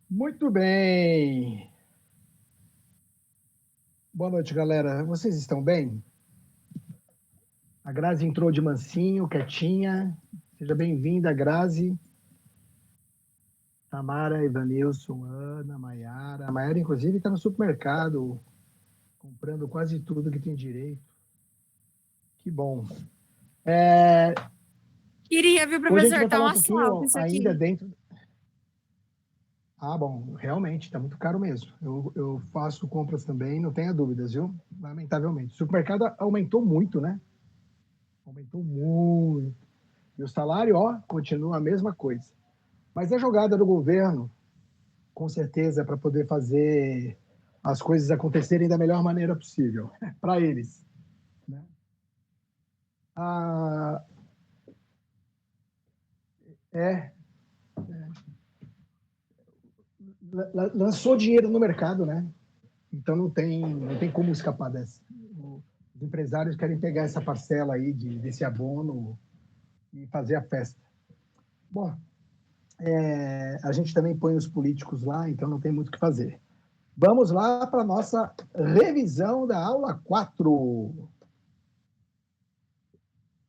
Muito bem. Boa noite, galera. Vocês estão bem? A Grazi entrou de mansinho, quietinha. Seja bem-vinda, Grazi. Tamara, Evanilson, Ana, Maiara. A Maiara, inclusive, está no supermercado, comprando quase tudo que tem direito. Que bom. Queria, viu, Hoje a gente professor? vai Tá falar um um assalto pouquinho isso ainda aqui. dentro... Ah, bom, realmente, está muito caro mesmo. Eu faço compras também, não tenha dúvidas, viu? Lamentavelmente. O supermercado aumentou muito, né? Aumentou muito. E o salário, ó, continua a mesma coisa. Mas é jogada do governo, com certeza, para poder fazer as coisas acontecerem da melhor maneira possível, para eles. Né? Ah, é, lançou dinheiro no mercado, né? Então não tem como escapar dessa. Os empresários querem pegar essa parcela aí desse abono e fazer a festa. Bom, a gente também põe os políticos lá, então não tem muito o que fazer. Vamos lá para a nossa revisão da aula 4.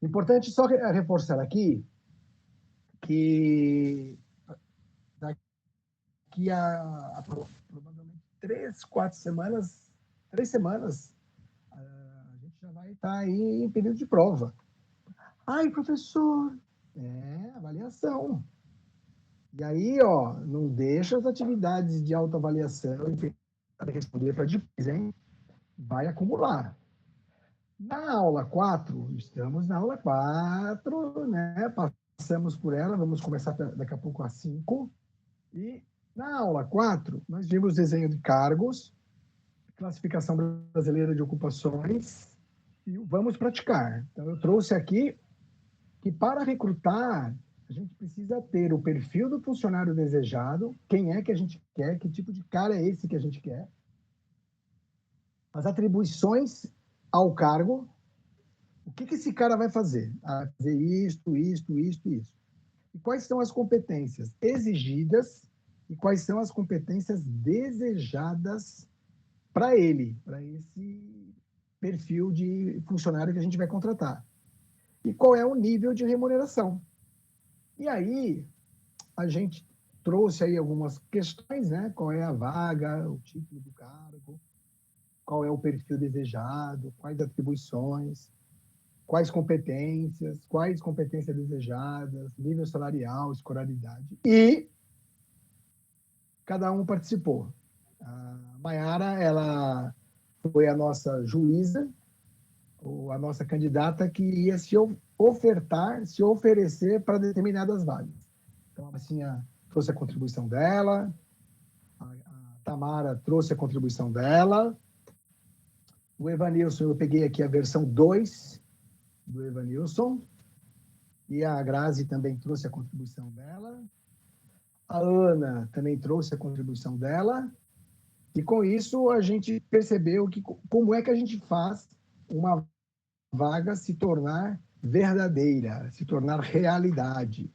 Importante só reforçar aqui que daqui a provavelmente 3 semanas, a gente já vai estar aí em período de prova. Ai, professor, avaliação. E aí, ó, não deixa as atividades de autoavaliação para responder para depois, hein? Vai acumular. Na aula 4, estamos na aula 4, né? Passamos por ela, vamos começar daqui a pouco a 5. E na aula 4, nós vimos desenho de cargos, classificação brasileira de ocupações, e vamos praticar. Então, eu trouxe aqui que para recrutar, a gente precisa ter o perfil do funcionário desejado, quem é que a gente quer, que tipo de cara é esse que a gente quer, as atribuições ao cargo, o que esse cara vai fazer? Vai fazer isto, isto, isto, isso. E quais são as competências exigidas e quais são as competências desejadas para ele, para esse perfil de funcionário que a gente vai contratar. E qual é o nível de remuneração. E aí, a gente trouxe aí algumas questões, né? Qual é a vaga, o título do cargo, qual é o perfil desejado, quais atribuições, quais competências desejadas, nível salarial, escolaridade. E cada um participou. A Maiara, ela foi a nossa juíza, ou a nossa candidata que ia se ofertar, se oferecer para determinadas vagas. Então, assim, trouxe a contribuição dela, a Tamara trouxe a contribuição dela, o Evanilson, eu peguei aqui a versão 2 do Evanilson, e a Grazi também trouxe a contribuição dela, a Ana também trouxe a contribuição dela, e com isso a gente percebeu como é que a gente faz uma vaga se tornar verdadeira, se tornar realidade.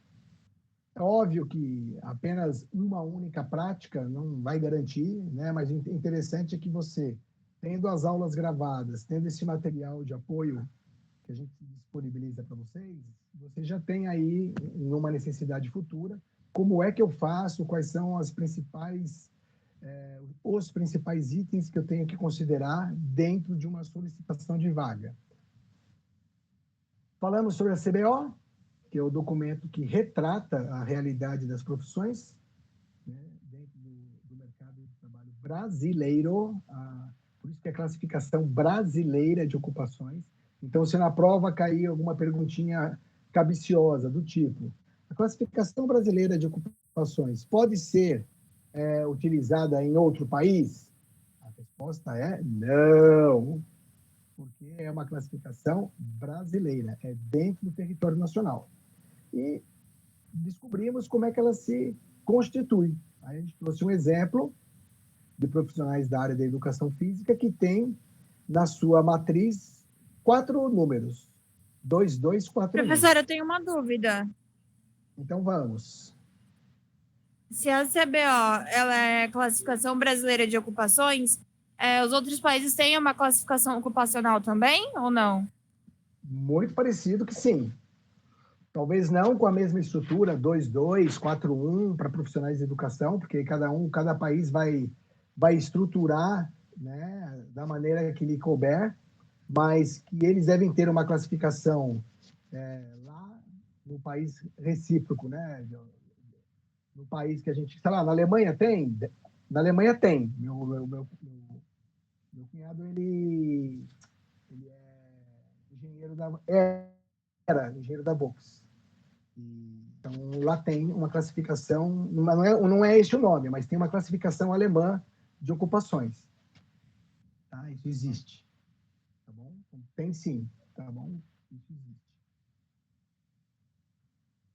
É óbvio que apenas uma única prática não vai garantir, né? Mas o interessante é que você, tendo as aulas gravadas, tendo esse material de apoio que a gente disponibiliza para vocês, você já tem aí, numa necessidade futura, como é que eu faço, quais são os principais itens que eu tenho que considerar dentro de uma solicitação de vaga. Falamos sobre a CBO, que é o documento que retrata a realidade das profissões, né, dentro do mercado de trabalho brasileiro, por isso que é a classificação brasileira de ocupações. Então, se na prova cair alguma perguntinha cabiciosa do tipo, a classificação brasileira de ocupações pode ser utilizada em outro país? A resposta é não, porque é uma classificação brasileira, é dentro do território nacional. E descobrimos como é que ela se constitui. Aí a gente trouxe um exemplo de profissionais da área da educação física que tem na sua matriz 4 números, 2241. Professor, eu tenho uma dúvida. Então vamos. Se a CBO ela é classificação brasileira de ocupações, os outros países têm uma classificação ocupacional também ou não? Muito parecido que sim. Talvez não com a mesma estrutura, 2-2, 4-1 para profissionais de educação, porque cada país vai estruturar, né, da maneira que lhe couber, mas que eles devem ter uma classificação lá no país recíproco, né? No país que a gente, sei lá, na Alemanha tem? Na Alemanha tem. Meu cunhado, ele é engenheiro era engenheiro da Volkswagen. Então, lá tem uma classificação, não é este o nome, mas tem uma classificação alemã de ocupações. Tá? Isso existe. Tá bom? Tem sim. Tá bom? Isso existe.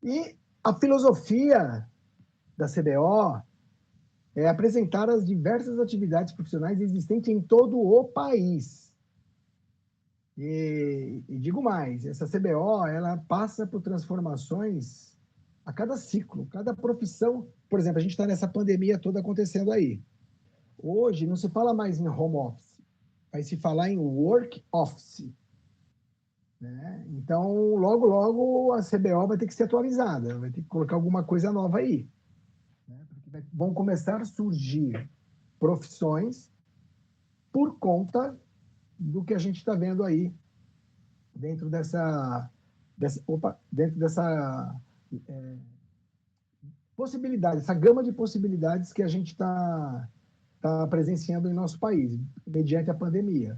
E a filosofia da CBO é apresentar as diversas atividades profissionais existentes em todo o país. E digo mais, essa CBO, ela passa por transformações a cada ciclo, cada profissão. Por exemplo, a gente está nessa pandemia toda acontecendo aí. Hoje não se fala mais em home office, vai se falar em work office. Né? Então, logo, logo a CBO vai ter que ser atualizada, vai ter que colocar alguma coisa nova aí. Né? Porque vão começar a surgir profissões por conta do que a gente está vendo aí dentro dentro dessa possibilidade, essa gama de possibilidades que a gente tá presenciando em nosso país, mediante a pandemia.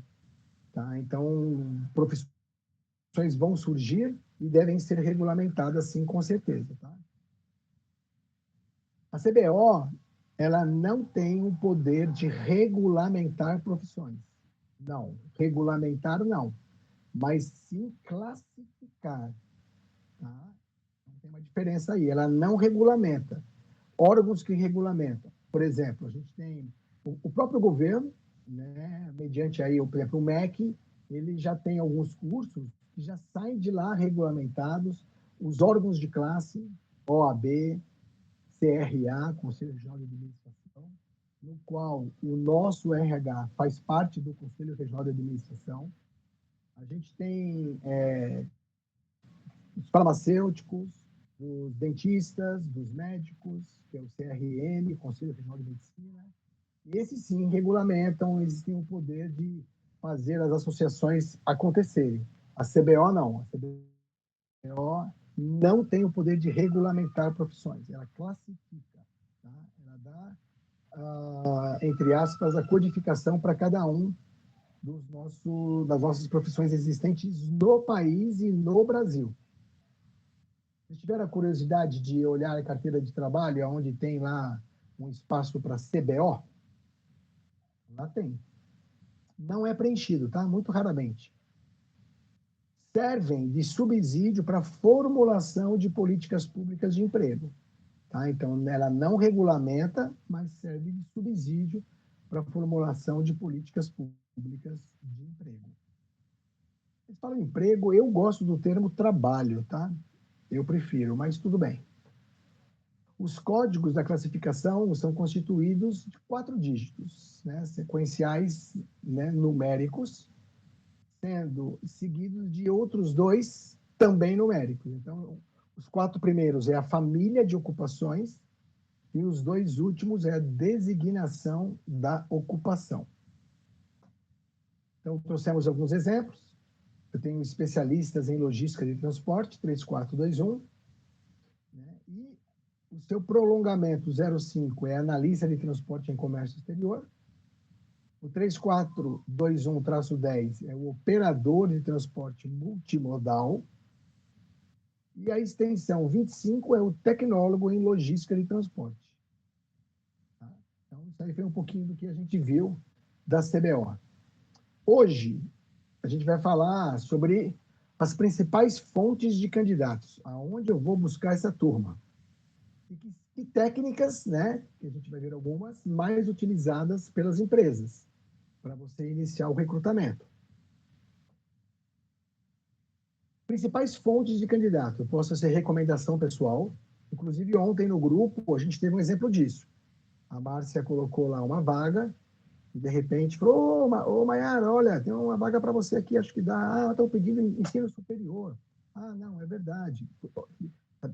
Tá? Então, profissões vão surgir e devem ser regulamentadas, sim, com certeza. Tá? A CBO, ela não tem o poder de regulamentar profissões. Não, regulamentar não, mas sim classificar. Tá? Então, tem uma diferença aí. Ela não regulamenta. Órgãos que regulamentam. Por exemplo, a gente tem o próprio governo, né, mediante aí, por exemplo, o MEC, ele já tem alguns cursos que já saem de lá regulamentados, os órgãos de classe, OAB, CRA, Conselho Regional de Administração, no qual o nosso RH faz parte do Conselho Regional de Administração. A gente tem os farmacêuticos, dos dentistas, dos médicos, que é o CRM, Conselho Regional de Medicina. E esses sim regulamentam, eles têm o poder de fazer as associações acontecerem. A CBO não. A CBO não tem o poder de regulamentar profissões. Ela classifica, tá? Ela dá, entre aspas, a codificação para cada um das nossas profissões existentes no país e no Brasil. Se tiver a curiosidade de olhar a carteira de trabalho, onde tem lá um espaço para CBO, lá tem. Não é preenchido, tá? Muito raramente. Servem de subsídio para a formulação de políticas públicas de emprego. Tá? Então, ela não regulamenta, mas serve de subsídio para a formulação de políticas públicas de emprego. Vocês falam emprego, eu gosto do termo trabalho, tá? Eu prefiro, mas tudo bem. Os códigos da classificação são constituídos de 4 dígitos, né, sequenciais, né, numéricos, sendo seguidos de outros 2 também numéricos. Então, os 4 primeiros é a família de ocupações e os 2 últimos é a designação da ocupação. Então, trouxemos alguns exemplos. Eu tenho especialistas em logística de transporte, 3421, né, e o seu prolongamento 05 é analista de transporte em comércio exterior. O 3421-10 é o operador de transporte multimodal. E a extensão 25 é o tecnólogo em logística de transporte. Tá? Então, isso aí foi um pouquinho do que a gente viu da CBO. Hoje, a gente vai falar sobre as principais fontes de candidatos, aonde eu vou buscar essa turma. E técnicas, né, que a gente vai ver algumas, mais utilizadas pelas empresas para você iniciar o recrutamento. Principais fontes de candidato. Possa ser recomendação pessoal, Inclusive, ontem no grupo, a gente teve um exemplo disso. A Márcia colocou lá uma vaga, e de repente falou: ô Maiara, olha, tem uma vaga para você aqui, acho que dá. Ah, estão pedindo ensino superior. Ah, não, é verdade.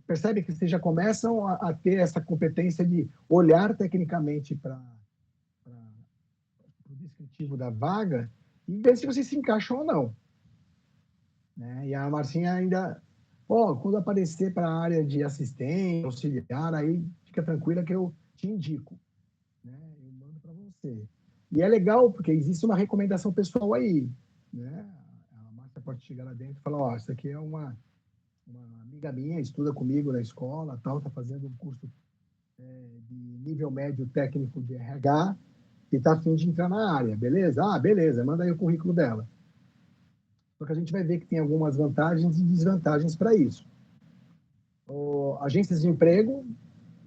Percebe que vocês já começam a ter essa competência de olhar tecnicamente para o descritivo da vaga e ver se vocês se encaixam ou não. Né? E a Marcinha ainda, quando aparecer para a área de assistente, auxiliar, aí fica tranquila que eu te indico. Né? Eu mando para você. E é legal, porque existe uma recomendação pessoal aí. Né? A Márcia pode chegar lá dentro e falar: isso aqui é uma amiga minha, estuda comigo na escola, tal, está fazendo um curso de nível médio técnico de RH e está a fim de entrar na área, beleza? Ah, beleza, manda aí o currículo dela. Só que a gente vai ver que tem algumas vantagens e desvantagens para isso. Agências de emprego,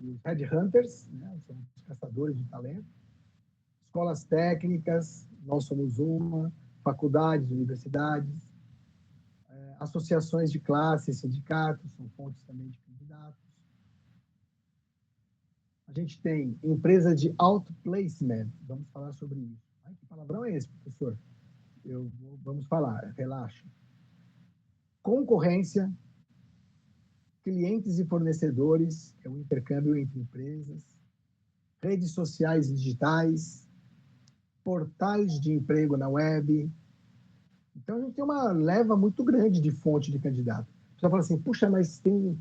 os headhunters, né, são os caçadores de talento, escolas técnicas, nós somos uma, faculdades, universidades, associações de classe, sindicatos, são fontes também de candidatos. A gente tem empresa de outplacement, vamos falar sobre isso. Ai, que palavrão é esse, professor? Vamos falar, relaxa. Concorrência, clientes e fornecedores, é o intercâmbio entre empresas, redes sociais digitais, portais de emprego na web. Então, a gente tem uma leva muito grande de fonte de candidato. Você fala assim: puxa, mas tem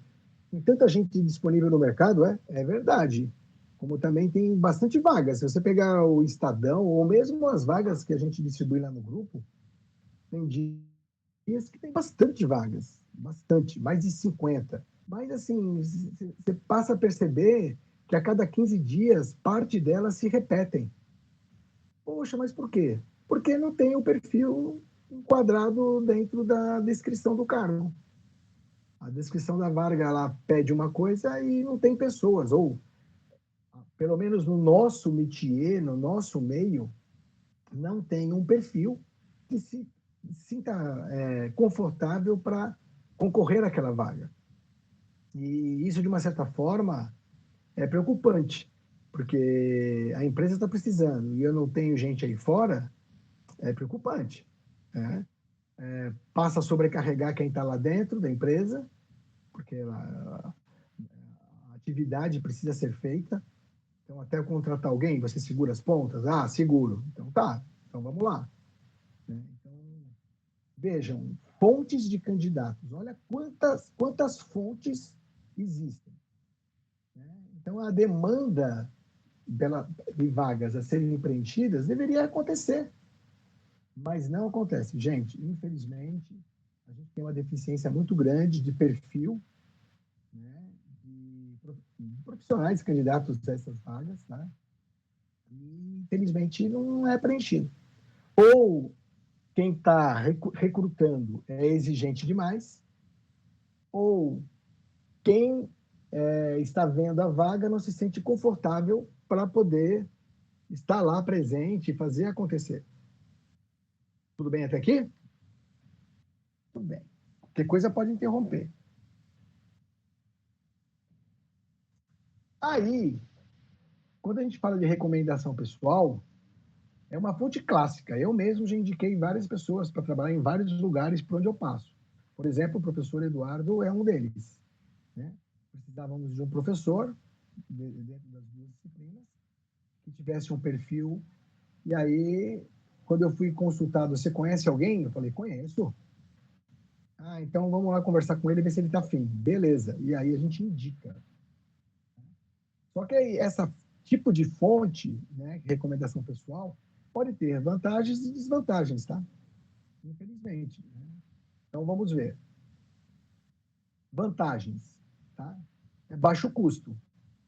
tanta gente disponível no mercado? É verdade. Como também tem bastante vagas. Se você pegar o Estadão, ou mesmo as vagas que a gente distribui lá no grupo, tem dias que tem bastante vagas. Bastante, mais de 50. Mas, assim, você passa a perceber que a cada 15 dias, parte delas se repetem. Poxa, mas por quê? Porque não tem o perfil enquadrado dentro da descrição do cargo. A descrição da vaga, ela pede uma coisa e não tem pessoas, ou pelo menos no nosso métier, no nosso meio, não tem um perfil que se sinta confortável para concorrer àquela vaga. E isso, de uma certa forma, é preocupante, porque a empresa está precisando e eu não tenho gente aí fora, é preocupante. Né? Passa a sobrecarregar quem está lá dentro da empresa, porque a atividade precisa ser feita. Então, até eu contratar alguém, você segura as pontas? Ah, seguro. Então, tá. Então, vamos lá. Né? Então, vejam, fontes de candidatos. Olha quantas fontes existem. Né? Então, a demanda de vagas a serem preenchidas deveria acontecer. Mas não acontece. Gente, infelizmente, a gente tem uma deficiência muito grande de perfil, né, de profissionais candidatos a essas vagas, né? E, infelizmente, não é preenchido. Ou quem está recrutando é exigente demais, ou quem está vendo a vaga não se sente confortável para poder estar lá presente e fazer acontecer. Tudo bem até aqui? Tudo bem. Qualquer coisa pode interromper. Aí, quando a gente fala de recomendação pessoal, é uma fonte clássica. Eu mesmo já indiquei várias pessoas para trabalhar em vários lugares por onde eu passo. Por exemplo, o professor Eduardo é um deles. Né? Precisávamos de um professor, dentro das duas disciplinas, que tivesse um perfil. E aí, quando eu fui consultado, você conhece alguém? Eu falei: conheço. Ah, então vamos lá conversar com ele e ver se ele está afim. Beleza. E aí a gente indica. Só que esse tipo de fonte, né, recomendação pessoal, pode ter vantagens e desvantagens, tá? Infelizmente. Né? Então, vamos ver. Vantagens, tá? É baixo custo.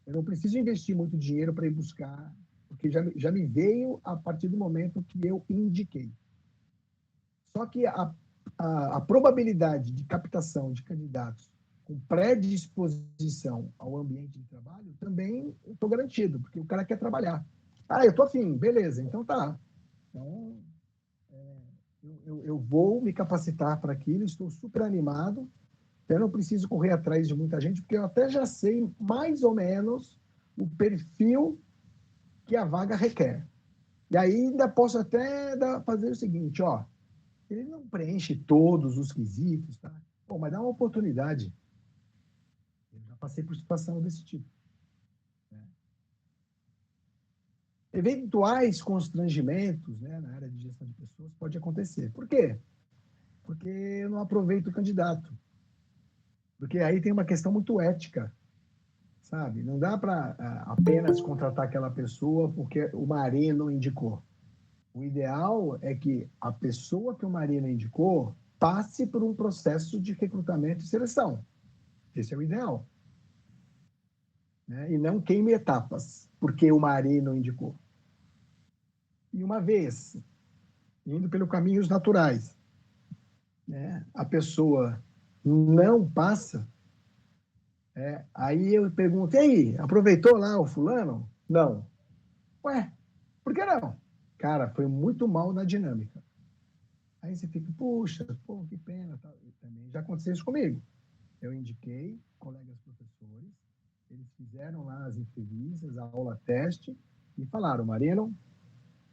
Eu não preciso investir muito dinheiro para ir buscar, porque já me veio a partir do momento que eu indiquei. Só que a probabilidade de captação de candidatos com predisposição ao ambiente de trabalho também estou garantido, porque o cara quer trabalhar. Ah, eu estou afim, beleza, então tá. Então, eu vou me capacitar para aquilo, estou super animado, Eu não preciso correr atrás de muita gente, porque eu até já sei mais ou menos o perfil que a vaga requer. E aí ainda posso até fazer o seguinte, ó, ele não preenche todos os quesitos, tá? Pô, mas dá uma oportunidade. Eu já passei por situação desse tipo. Né? Eventuais constrangimentos, né, na área de gestão de pessoas pode acontecer. Por quê? Porque eu não aproveito o candidato. Porque aí tem uma questão muito ética, sabe? Não dá para apenas contratar aquela pessoa porque o Marino indicou. O ideal é que a pessoa que o Marino indicou passe por um processo de recrutamento e seleção. Esse é o ideal. Né? E não queime etapas, porque o Marino indicou. E uma vez, indo pelo caminhos naturais, né, a pessoa não passa, aí eu pergunto, e aí, aproveitou lá o fulano? Não. Ué, por que não? Cara, foi muito mal na dinâmica. Aí você fica, puxa, pô, que pena. Tal. E também já aconteceu isso comigo. Eu indiquei colegas professores, eles fizeram lá as entrevistas, a aula teste, e falaram, Marino,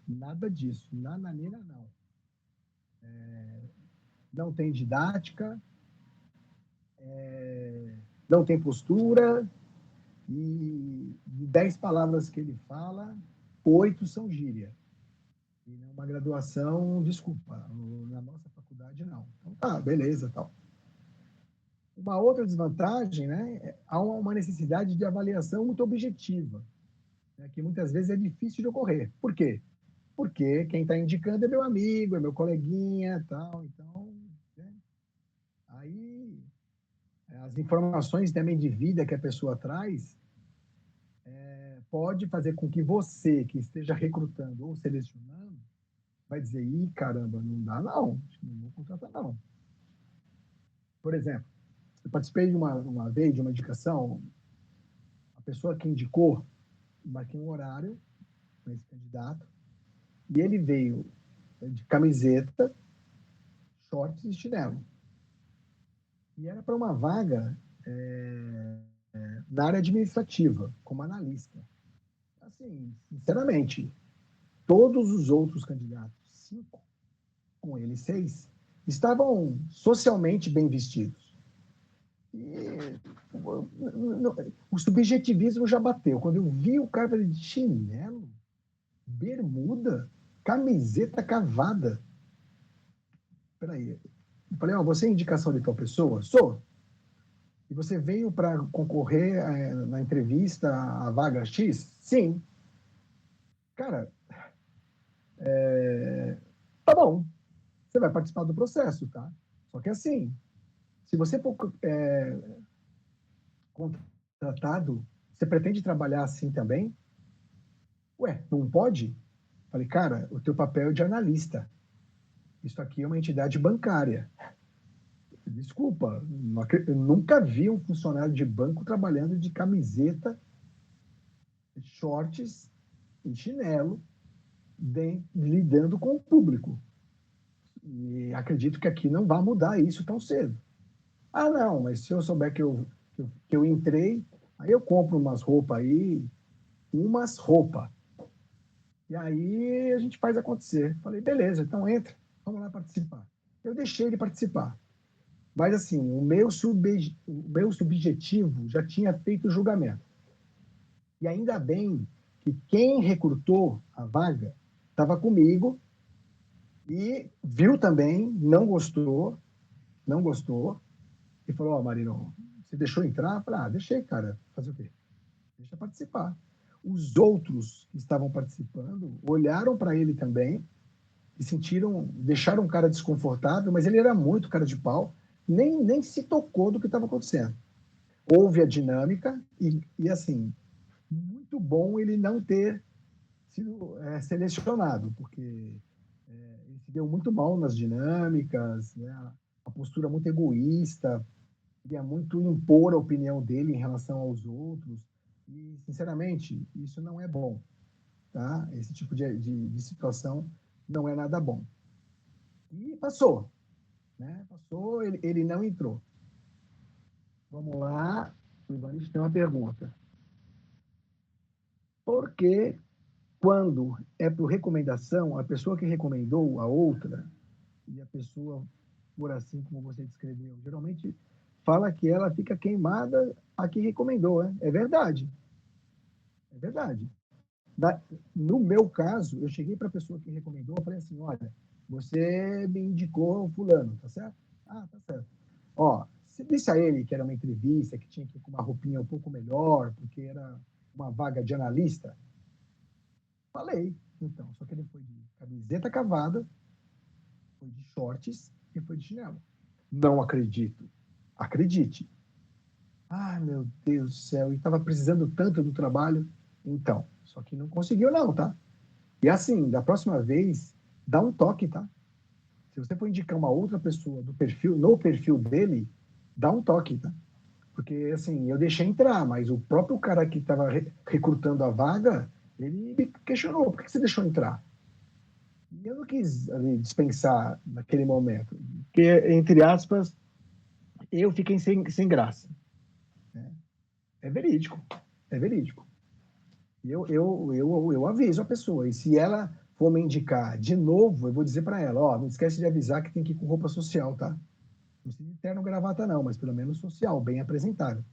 nada disso, nananina não. Não tem didática, não tem postura, e de 10 palavras que ele fala, 8 são gíria. E numa graduação, desculpa, na nossa faculdade não. Então tá, beleza, tal. Uma outra desvantagem, né, há uma necessidade de avaliação muito objetiva, né, que muitas vezes é difícil de ocorrer. Por quê? Porque quem está indicando é meu amigo, é meu coleguinha, tal. Então, né, aí as informações também de vida que a pessoa traz pode fazer com que você, que esteja recrutando ou selecionando, vai dizer, ih, caramba, não dá não, não vou contratar não. Por exemplo, eu participei de uma vez de uma indicação, a pessoa que indicou, marquei um horário com esse candidato, e ele veio de camiseta, shorts e chinelo. E era para uma vaga na área administrativa, como analista. Assim, sinceramente, todos os outros candidatos, 5, com ele 6, estavam socialmente bem vestidos. E o subjetivismo já bateu. Quando eu vi o cara de chinelo, bermuda, camiseta cavada. Peraí. Eu falei, você é indicação de tal pessoa? Sou. E você veio para concorrer na entrevista à vaga X? Sim. Cara, tá bom. Você vai participar do processo, tá? Só que assim, se você for contratado, você pretende trabalhar assim também? Ué, não pode? Falei, cara, o teu papel é de analista. Isso aqui é uma entidade bancária. Desculpa, eu nunca vi um funcionário de banco trabalhando de camiseta, shorts e chinelo, lidando com o público. E acredito que aqui não vai mudar isso tão cedo. Ah, não, mas se eu souber que eu entrei, aí eu compro umas roupas. E aí a gente faz acontecer. Falei, beleza, então entra, vamos lá participar. Eu deixei ele participar. Mas, assim, o meu subjetivo já tinha feito o julgamento. E ainda bem que quem recrutou a vaga estava comigo e viu também, não gostou, e falou, Marino, você deixou entrar? Eu falei, deixei, cara, fazer o quê? Deixa participar. Os outros que estavam participando olharam para ele também e deixaram o cara desconfortável, mas ele era muito cara de pau, nem se tocou do que estava acontecendo. Houve a dinâmica e assim, muito bom ele não ter sido selecionado, porque ele se deu muito mal nas dinâmicas, né? A postura muito egoísta, queria muito impor a opinião dele em relação aos outros, e, sinceramente, isso não é bom, tá? Esse tipo de situação não é nada bom. E passou, né? Passou, ele não entrou. Vamos lá. O Ivanildo tem uma pergunta. Por que, quando é por recomendação, a pessoa que recomendou a outra, e a pessoa, por assim como você descreveu, geralmente fala que ela fica queimada a que recomendou, né? É verdade. É verdade. No meu caso, eu cheguei para a pessoa que recomendou, eu falei assim, olha, você me indicou o fulano, tá certo? Ah, tá certo. Ó, você disse a ele que era uma entrevista, que tinha que ir com uma roupinha um pouco melhor, porque era uma vaga de analista? Falei. Então, só que ele foi de camiseta cavada, foi de shorts e foi de chinelo. Não acredito. Acredite. Ah, meu Deus do céu, e estava precisando tanto do trabalho. Então, só que não conseguiu não, tá? E assim, da próxima vez, dá um toque, tá? Se você for indicar uma outra pessoa do perfil, no perfil dele, dá um toque, tá? Porque, assim, eu deixei entrar, mas o próprio cara que estava recrutando a vaga, ele me questionou, por que você deixou entrar? E eu não quis ali, dispensar naquele momento, porque, entre aspas, eu fiquei sem graça. Né? É verídico, é verídico. Eu aviso a pessoa, e se ela for me indicar de novo, eu vou dizer para ela, ó, não esquece de avisar que tem que ir com roupa social, tá? Não precisa de terno gravata não, mas pelo menos social, bem apresentável.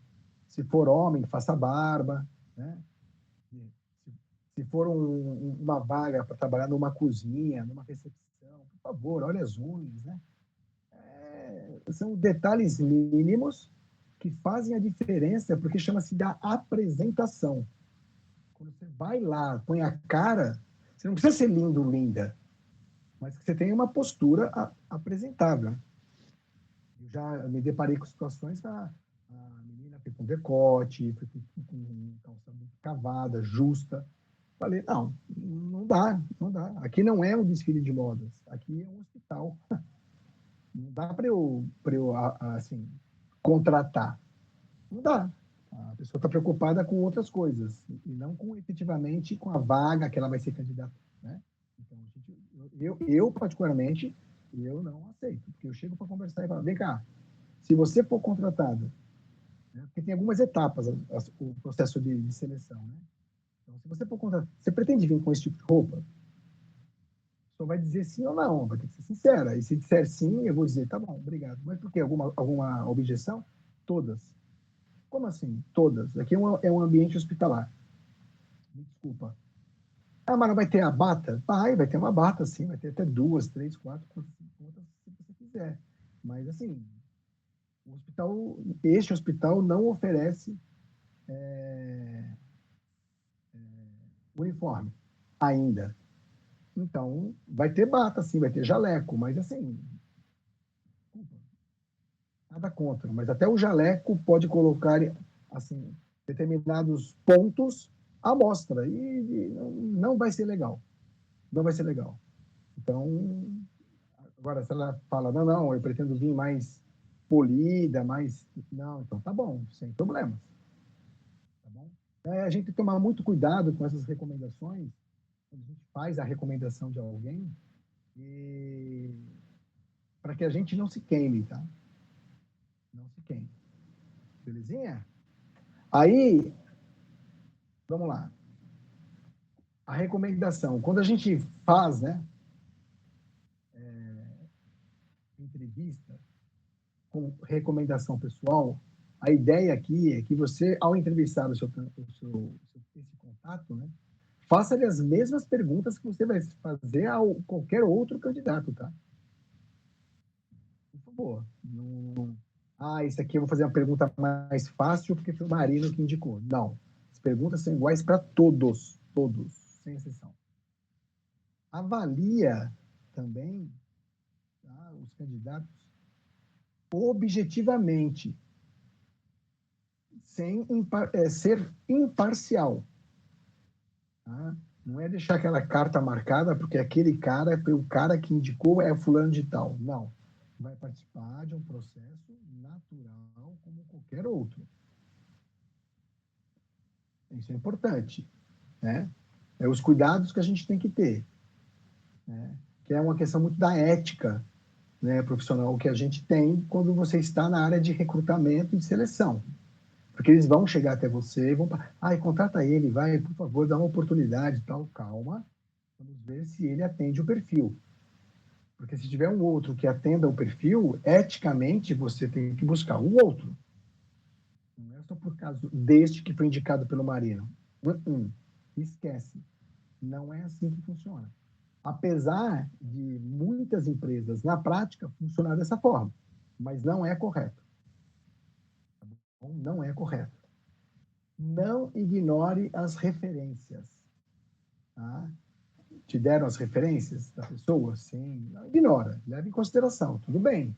Se for homem, faça barba, né? Se for uma vaga para trabalhar numa cozinha, numa recepção, por favor, olha as unhas, né? São detalhes mínimos que fazem a diferença, porque chama-se da apresentação. Quando você vai lá, põe a cara, você não precisa ser lindo, linda, mas que você tenha uma postura apresentável. Eu já me deparei com situações da a menina foi com decote, foi com calça muito cavada, justa. Falei, não, não dá, não dá. Aqui não é um desfile de modas, aqui é um hospital. Não dá para eu assim, contratar. Não dá. A pessoa está preocupada com outras coisas e não com efetivamente com a vaga que ela vai ser candidata, né? Então, eu particularmente, eu não aceito, porque eu chego para conversar e falo, vem cá, se você for contratada, né, porque tem algumas etapas o processo de seleção, né? Então, se você for contratada, você pretende vir com esse tipo de roupa? Só vai dizer sim ou não, vai ter que ser sincera. E se disser sim, eu vou dizer, tá bom, obrigado. Mas por quê? Alguma objeção? Todas. Como assim? Todas. Aqui é um ambiente hospitalar. Me desculpa. Ah, mas não vai ter a bata? Vai ter uma bata, sim. Vai ter até duas, três, quatro, quantas você quiser. Mas, assim, este hospital não oferece uniforme ainda. Então, vai ter bata, sim, vai ter jaleco, mas, assim, nada contra. Mas até o jaleco pode colocar, assim, determinados pontos à mostra. E não vai ser legal. Não vai ser legal. Então, agora, se ela fala, não, não, eu pretendo vir mais polida, mais. Não, então tá bom, sem problemas. Tá bom? A gente tem que tomar muito cuidado com essas recomendações, quando a gente faz a recomendação de alguém, e para que a gente não se queime, tá? Não se queime. Belezinha? Aí, vamos lá. A recomendação. Quando a gente faz, né, entrevista, com recomendação pessoal, a ideia aqui é que você, ao entrevistar esse contato, né, faça-lhe as mesmas perguntas que você vai fazer a qualquer outro candidato, tá? Por favor. Não, isso aqui eu vou fazer uma pergunta mais fácil porque foi o Marino que indicou. Não. As perguntas são iguais para todos, todos, sem exceção. Avalia também, tá, os candidatos objetivamente, sem ser imparcial. Tá? Não é deixar aquela carta marcada porque aquele cara foi o cara que indicou é fulano de tal. Não. Vai participar de um processo natural como qualquer outro. Isso é importante. Né? É os cuidados que a gente tem que ter. Né? Que é uma questão muito da ética né, profissional que a gente tem quando você está na área de recrutamento e de seleção. Porque eles vão chegar até você e vão falar, contrata ele, vai, por favor, dá uma oportunidade e tal. Calma, vamos ver se ele atende o perfil. Porque se tiver um outro que atenda o perfil, eticamente você tem que buscar o outro. Não é só por causa deste que foi indicado pelo Marino. Esquece. Não é assim que funciona. Apesar de muitas empresas, na prática, funcionar dessa forma. Mas não é correto. Não é correto. Não ignore as referências. Tá? Te deram as referências da pessoa? Sim. Não ignora. Leve em consideração. Tudo bem.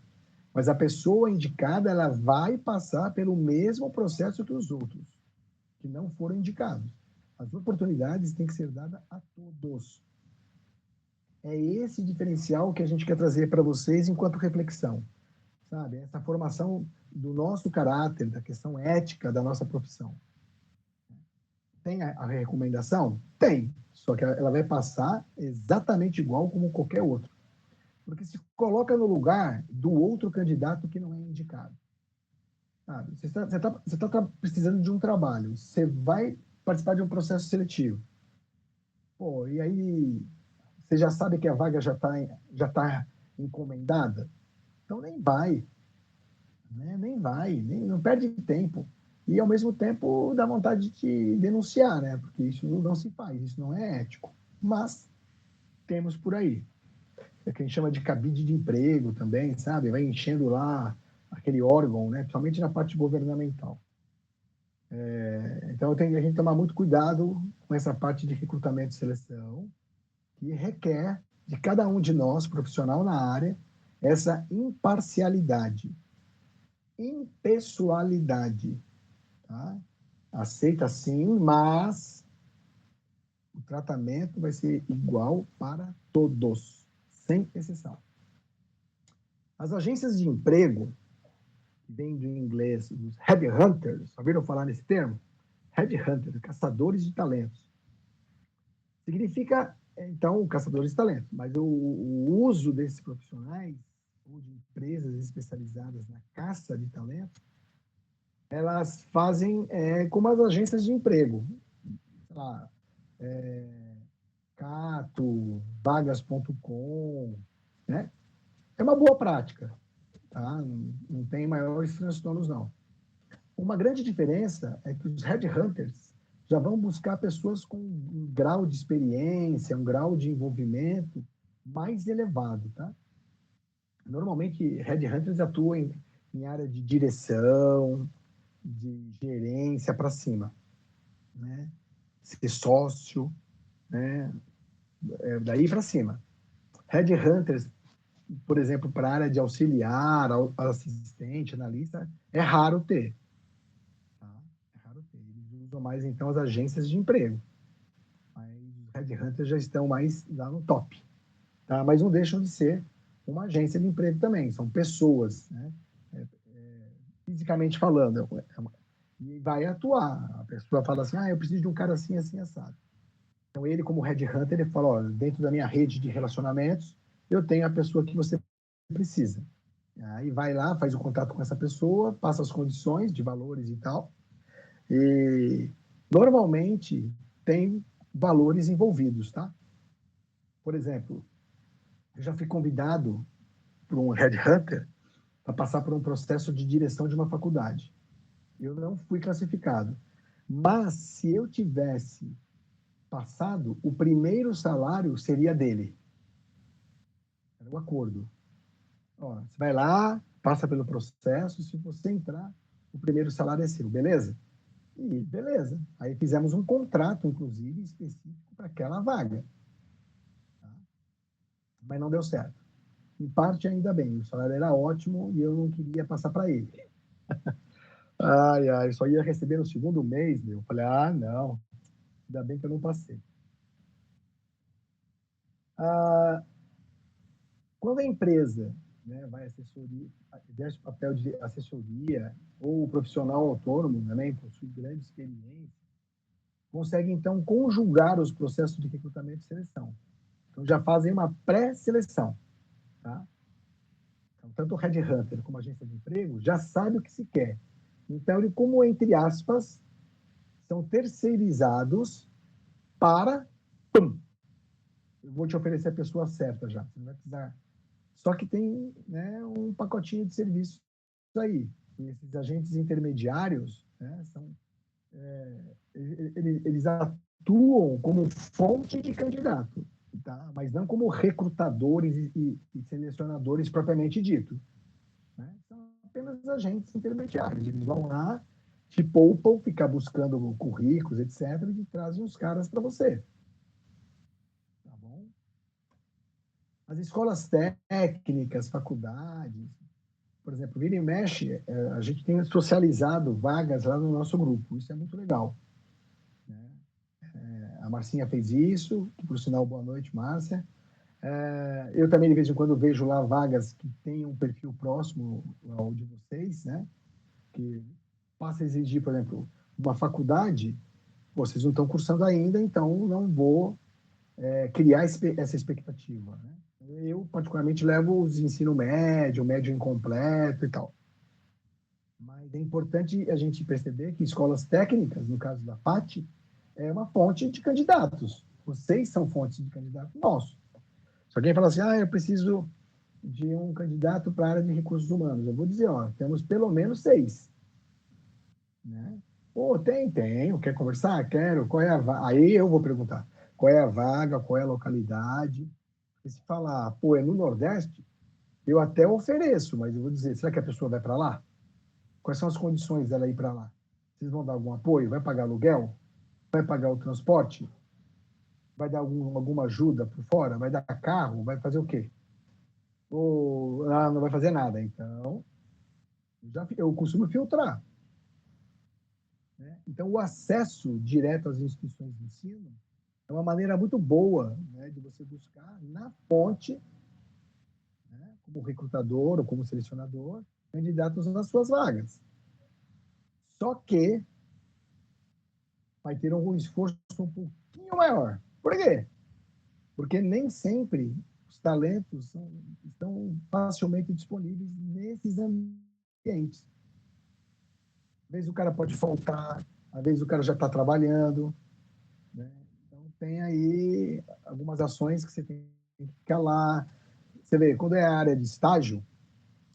Mas a pessoa indicada, ela vai passar pelo mesmo processo que os outros, que não foram indicados. As oportunidades têm que ser dadas a todos. É esse diferencial que a gente quer trazer para vocês enquanto reflexão. Sabe? Essa formação do nosso caráter, da questão ética da nossa profissão. Tem a recomendação? Tem. Só que ela vai passar exatamente igual como qualquer outro. Porque se coloca no lugar do outro candidato que não é indicado. Sabe? Você está precisando de um trabalho. Você vai participar de um processo seletivo. Pô, e aí você já sabe que a vaga já tá encomendada? Então nem vai. Né? Nem vai. Não perde tempo. E, ao mesmo tempo, dá vontade de denunciar, né? Porque isso não se faz, isso não é ético. Mas temos por aí. É o que a gente chama de cabide de emprego também, sabe? Vai enchendo lá aquele órgão, né? Principalmente na parte governamental. Então, a gente tem que tomar muito cuidado com essa parte de recrutamento e seleção, que requer de cada um de nós, profissional na área, essa imparcialidade, impessoalidade. Tá? Aceita sim, mas o tratamento vai ser igual para todos, sem exceção. As agências de emprego, que vem do inglês, os headhunters, ouviram falar nesse termo? Headhunters, caçadores de talentos. Significa, então, caçadores de talentos, mas o uso desses profissionais, ou de empresas especializadas na caça de talentos, elas fazem como as agências de emprego. Sei lá, Cato, vagas.com, né? É uma boa prática, tá? Não tem maiores transtornos, não. Uma grande diferença é que os headhunters já vão buscar pessoas com um grau de experiência, um grau de envolvimento mais elevado, tá? Normalmente, headhunters atuam em área de direção, de gerência para cima, né? Ser sócio, né? Daí para cima. Headhunters, por exemplo, para a área de auxiliar, assistente, analista, é raro ter. Tá? É raro ter. Eles usam mais, então, as agências de emprego. Mas os headhunters já estão mais lá no top. Tá? Mas não deixam de ser uma agência de emprego também. São pessoas, né? Fisicamente falando. E vai atuar. A pessoa fala assim, eu preciso de um cara assim, assim, assado. Então, ele, como headhunter, ele fala, dentro da minha rede de relacionamentos, eu tenho a pessoa que você precisa. Aí vai lá, faz o contato com essa pessoa, passa as condições de valores e tal. E, normalmente, tem valores envolvidos, tá? Por exemplo, eu já fui convidado por um headhunter para passar por um processo de direção de uma faculdade. Eu não fui classificado. Mas, se eu tivesse passado, o primeiro salário seria dele. Era um acordo. Você vai lá, passa pelo processo, se você entrar, o primeiro salário é seu, beleza? E beleza. Aí fizemos um contrato, inclusive, específico para aquela vaga. Tá? Mas não deu certo. Em parte, ainda bem. O salário era ótimo e eu não queria passar para ele. Só ia receber no segundo mês, meu. Eu falei, não. Ainda bem que eu não passei. Quando a empresa, né, vai assessoria, exerce o papel de assessoria, ou o profissional autônomo também possui grande experiência, consegue, então, conjugar os processos de recrutamento e seleção. Então, já fazem uma pré-seleção. Tá? tanto o headhunter como a agência de emprego já sabe o que se quer. Então, ele, como entre aspas, são terceirizados para, pum, eu vou te oferecer a pessoa certa já. Você não vai precisar. Só que tem, né, um pacotinho de serviço aí. E esses agentes intermediários, né, eles atuam como fonte de candidato, tá? Mas não como recrutadores e selecionadores propriamente dito. Né? São apenas agentes intermediários. Eles vão lá, te poupam, ficar buscando currículos, etc., e trazem os caras para você. Tá bom? As escolas técnicas, faculdades, por exemplo, vira e mexe, a gente tem socializado vagas lá no nosso grupo. Isso é muito legal. Né? A Marcinha fez isso, que, por sinal, boa noite, Márcia. Eu também, de vez em quando, vejo lá vagas que têm um perfil próximo ao de vocês, né? Que passa a exigir, por exemplo, uma faculdade, vocês não estão cursando ainda, então não vou criar essa expectativa. Né? Eu, particularmente, levo os ensino médio, médio incompleto e tal. Mas é importante a gente perceber que escolas técnicas, no caso da PAT, é uma fonte de candidatos. Vocês são fontes de candidatos nossos. Se alguém falar assim, eu preciso de um candidato para a área de recursos humanos, eu vou dizer, temos pelo menos 6. Né? Tenho. Quer conversar? Quero. Qual é a vaga? Aí eu vou perguntar. Qual é a vaga? Qual é a localidade? E se falar, é no Nordeste, eu até ofereço, mas eu vou dizer, será que a pessoa vai para lá? Quais são as condições dela ir para lá? Vocês vão dar algum apoio? Vai pagar aluguel? Vai pagar o transporte? Vai dar alguma ajuda por fora? Vai dar carro? Vai fazer o quê? Ou não vai fazer nada? Então, eu costumo filtrar. Né? Então, o acesso direto às instituições de ensino é uma maneira muito boa, né, de você buscar na fonte, né, como recrutador ou como selecionador, candidatos nas suas vagas. Só que vai ter um esforço um pouquinho maior. Por quê? Porque nem sempre os talentos estão facilmente disponíveis nesses ambientes. Às vezes o cara pode faltar, às vezes o cara já está trabalhando. Né? Então, tem aí algumas ações que você tem que ficar lá. Você vê, quando é a área de estágio,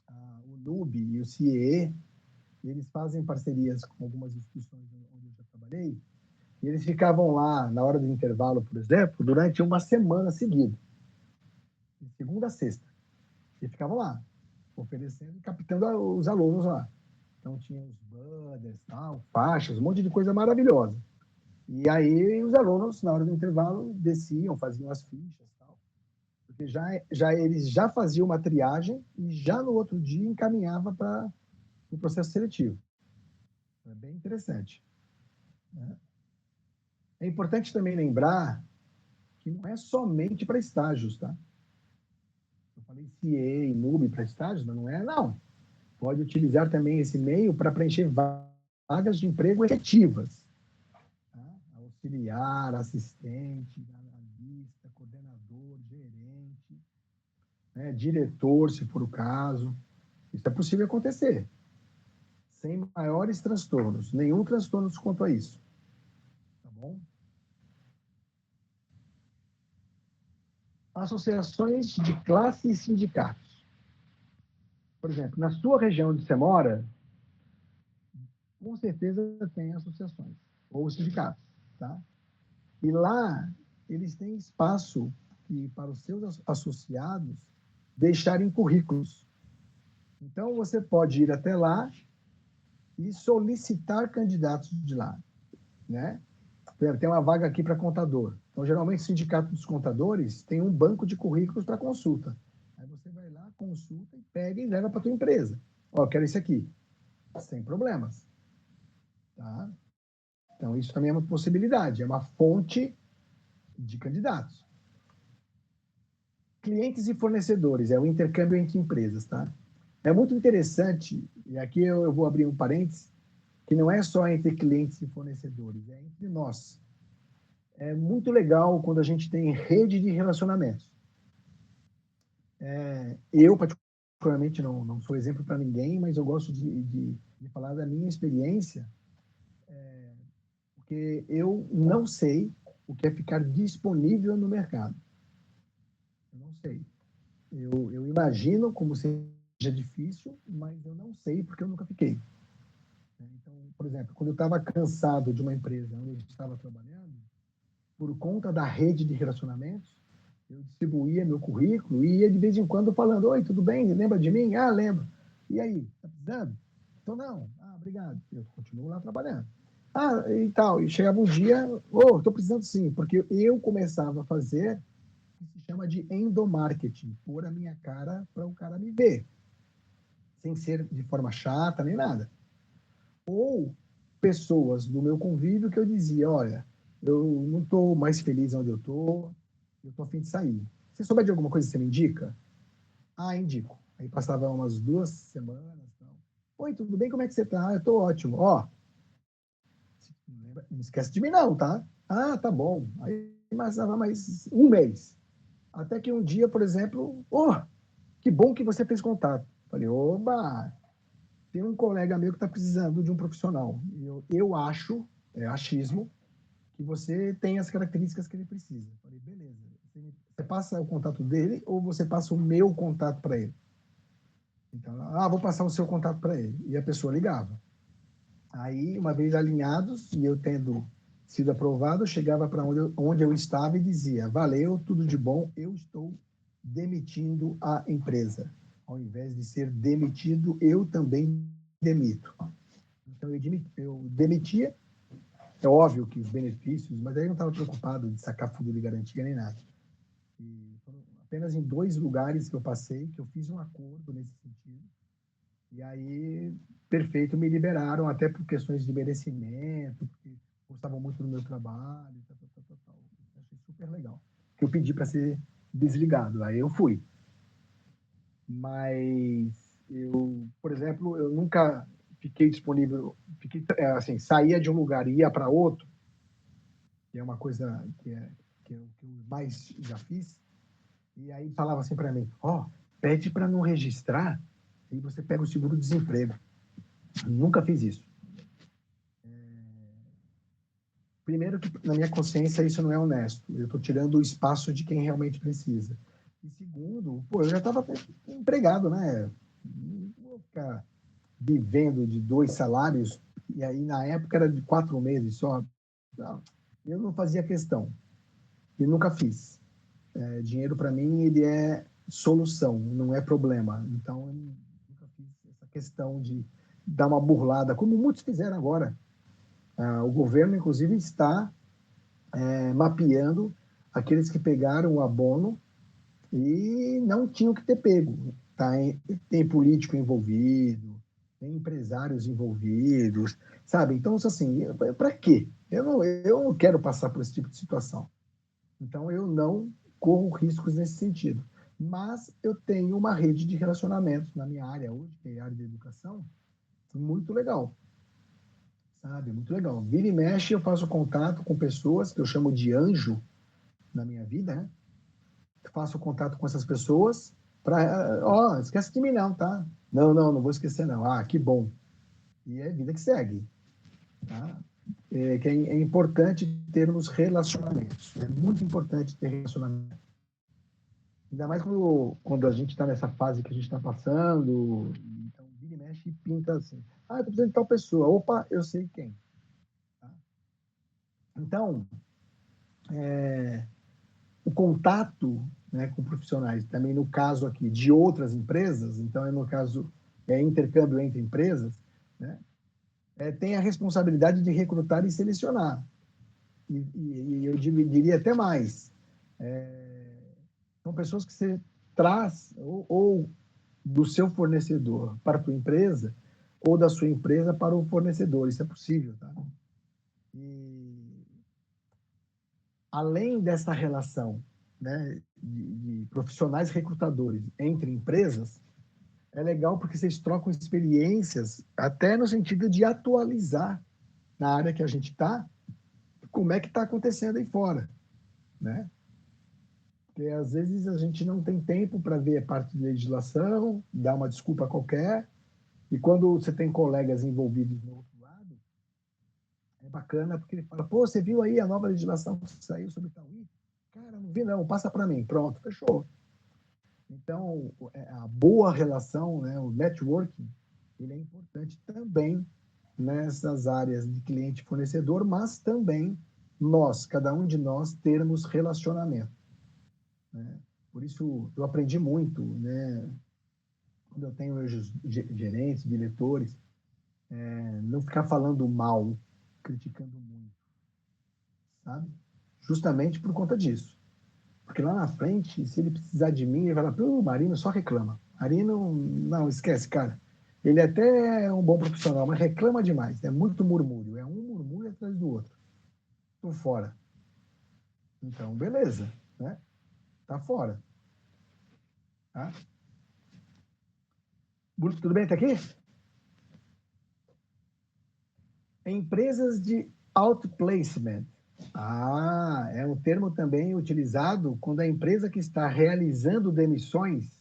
o NUB e o CIE, eles fazem parcerias com algumas instituições onde eu já trabalhei, e eles ficavam lá, na hora do intervalo, por exemplo, durante uma semana seguida, de segunda a sexta. E ficavam lá, oferecendo e captando os alunos lá. Então, tinha os banners, tal, faixas, um monte de coisa maravilhosa. E aí, os alunos, na hora do intervalo, desciam, faziam as fichas, tal, porque eles já faziam uma triagem e já no outro dia encaminhava para o processo seletivo. É bem interessante. Né? É importante também lembrar que não é somente para estágios, tá? Eu falei CIE e NUB para estágios, mas não é, não. Pode utilizar também esse meio para preencher vagas de emprego efetivas. Tá? Auxiliar, assistente, analista, coordenador, gerente, né? Diretor, se for o caso. Isso é possível acontecer. Sem maiores transtornos. Nenhum transtorno quanto a isso. Tá bom? Associações de classe e sindicatos. Por exemplo, na sua região onde você mora, com certeza tem associações ou sindicatos, tá? E lá eles têm espaço para os seus associados deixarem currículos. Então você pode ir até lá e solicitar candidatos de lá, né? Tem uma vaga aqui para contador. Então, geralmente, o Sindicato dos Contadores tem um banco de currículos para consulta. Aí você vai lá, consulta e pega e leva para a tua empresa. Quero esse aqui. Sem problemas. Tá? Então, isso também é uma possibilidade. É uma fonte de candidatos. Clientes e fornecedores. É o intercâmbio entre empresas. Tá? É muito interessante, e aqui eu vou abrir um parênteses, que não é só entre clientes e fornecedores, é entre nós. É muito legal quando a gente tem rede de relacionamentos. Eu, particularmente não sou exemplo para ninguém, mas eu gosto de falar da minha experiência, porque eu não sei o que é ficar disponível no mercado. Eu não sei. Eu imagino como seja difícil, mas eu não sei porque eu nunca fiquei. Então, por exemplo, quando eu estava cansado de uma empresa onde eu estava trabalhando, por conta da rede de relacionamentos, eu distribuía meu currículo e ia de vez em quando falando: oi, tudo bem? Lembra de mim? Ah, lembro. E aí, tá precisando? Então, não. Ah, obrigado. Eu continuo lá trabalhando. Ah, e tal. E chegava um dia, estou precisando sim, porque eu começava a fazer o que se chama de endomarketing, pôr a minha cara para o cara me ver, sem ser de forma chata nem nada. Ou pessoas do meu convívio que eu dizia: olha, eu não estou mais feliz onde eu estou a fim de sair. Se souber de alguma coisa, você me indica? Ah, indico. Aí passava umas 2 semanas. Então, oi, tudo bem? Como é que você está? Ah, eu estou ótimo. Ó, não esquece de mim não, tá? Ah, tá bom. Aí passava mais um mês. Até que um dia, por exemplo, que bom que você fez contato. Falei: oba, tem um colega meu que está precisando de um profissional. Eu acho, é achismo, que você tem as características que ele precisa. Falei: beleza. Você passa o contato dele ou você passa o meu contato para ele? Então, vou passar o seu contato para ele. E a pessoa ligava. Aí, uma vez alinhados, e eu tendo sido aprovado, eu chegava para onde eu estava e dizia: valeu, tudo de bom, eu estou demitindo a empresa. Ao invés de ser demitido, eu também demito. Então, eu demitia. É óbvio que os benefícios, mas aí eu não estava preocupado de sacar fundo de garantia nem nada. E foram apenas em 2 lugares que eu passei, que eu fiz um acordo nesse sentido. E aí, perfeito, me liberaram, até por questões de merecimento, porque gostavam muito do meu trabalho, tal. Achei super legal. Que eu pedi para ser desligado, aí eu fui. Mas eu, por exemplo, eu nunca fiquei disponível, assim, saía de um lugar e ia para outro, que é uma coisa que eu mais já fiz, e aí falava assim para mim: pede para não registrar e você pega o seguro-desemprego. Nunca fiz isso. Primeiro que, na minha consciência, isso não é honesto. Eu estou tirando o espaço de quem realmente precisa. E segundo, eu já estava empregado, né? Não vou ficar vivendo de 2 salários, e aí na época era de 4 meses só. Não, eu não fazia questão. E nunca fiz. Dinheiro, para mim, ele é solução, não é problema. Então, eu nunca fiz essa questão de dar uma burlada, como muitos fizeram agora. O governo, inclusive, está mapeando aqueles que pegaram o abono e não tinham que ter pego. Tá? Tem político envolvido, tem empresários envolvidos, sabe? Então, assim, para quê? Eu não quero passar por esse tipo de situação. Então, eu não corro riscos nesse sentido. Mas eu tenho uma rede de relacionamentos na minha área hoje, que é a área de educação, muito legal. Sabe? Muito legal. Vira e mexe, eu faço contato com pessoas que eu chamo de anjo na minha vida, né? Faço contato com essas pessoas para, esquece de mim não, tá? Não vou esquecer não. Ah, que bom. E é vida que segue, tá? É importante termos relacionamentos. É muito importante ter relacionamento. Ainda mais quando a gente está nessa fase que a gente está passando, então vira e mexe e pinta assim. Eu tô precisando de tal pessoa. Opa, eu sei quem. Tá? Então, o contato, né, com profissionais, também no caso aqui de outras empresas, então no caso intercâmbio entre empresas, né, tem a responsabilidade de recrutar e selecionar. E eu diria até mais. São pessoas que você traz ou do seu fornecedor para a tua empresa ou da sua empresa para o fornecedor. Isso é possível, tá? E além dessa relação, né, de profissionais recrutadores entre empresas, é legal porque vocês trocam experiências, até no sentido de atualizar na área que a gente está, como é que está acontecendo aí fora, né? Porque às vezes a gente não tem tempo para ver a parte de legislação, dar uma desculpa qualquer, e quando você tem colegas envolvidos no outro lado, é bacana porque ele fala, pô, você viu aí a nova legislação que saiu sobre tal item? Cara, não vi não, passa para mim, pronto, fechou. Então, a boa relação, né, o networking, ele é importante também nessas áreas de cliente fornecedor, mas também nós, cada um de nós, termos relacionamento, né? Por isso, eu aprendi muito, né, quando eu tenho meus gerentes, diretores, não ficar falando mal, criticando muito, sabe? Justamente por conta disso. Porque lá na frente, se ele precisar de mim, ele vai falar, o Marino só reclama. Marino, não, esquece, cara. Ele até é um bom profissional, mas reclama demais. É muito murmúrio. É um murmúrio atrás do outro. Tô fora. Então, beleza, né? Tá fora. Tá? Bruto, tudo bem? Tá aqui? Empresas de outplacement. Ah, é um termo também utilizado quando a empresa que está realizando demissões,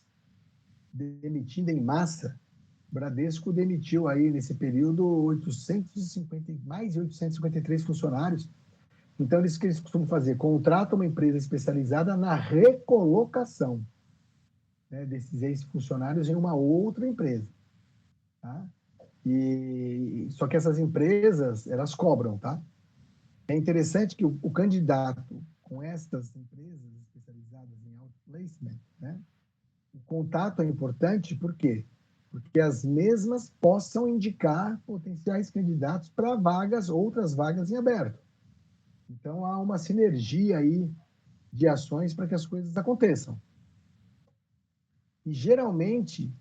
demitindo em massa, Bradesco demitiu aí nesse período 850, mais de 853 funcionários. Então, isso que eles costumam fazer, contratam uma empresa especializada na recolocação, né, desses ex-funcionários em uma outra empresa. Tá? Só que essas empresas, elas cobram, tá? É interessante que o candidato com estas empresas especializadas em outplacement, né, o contato é importante, por quê? Porque as mesmas possam indicar potenciais candidatos para vagas, outras vagas em aberto. Então, há uma sinergia aí de ações para que as coisas aconteçam. E, geralmente,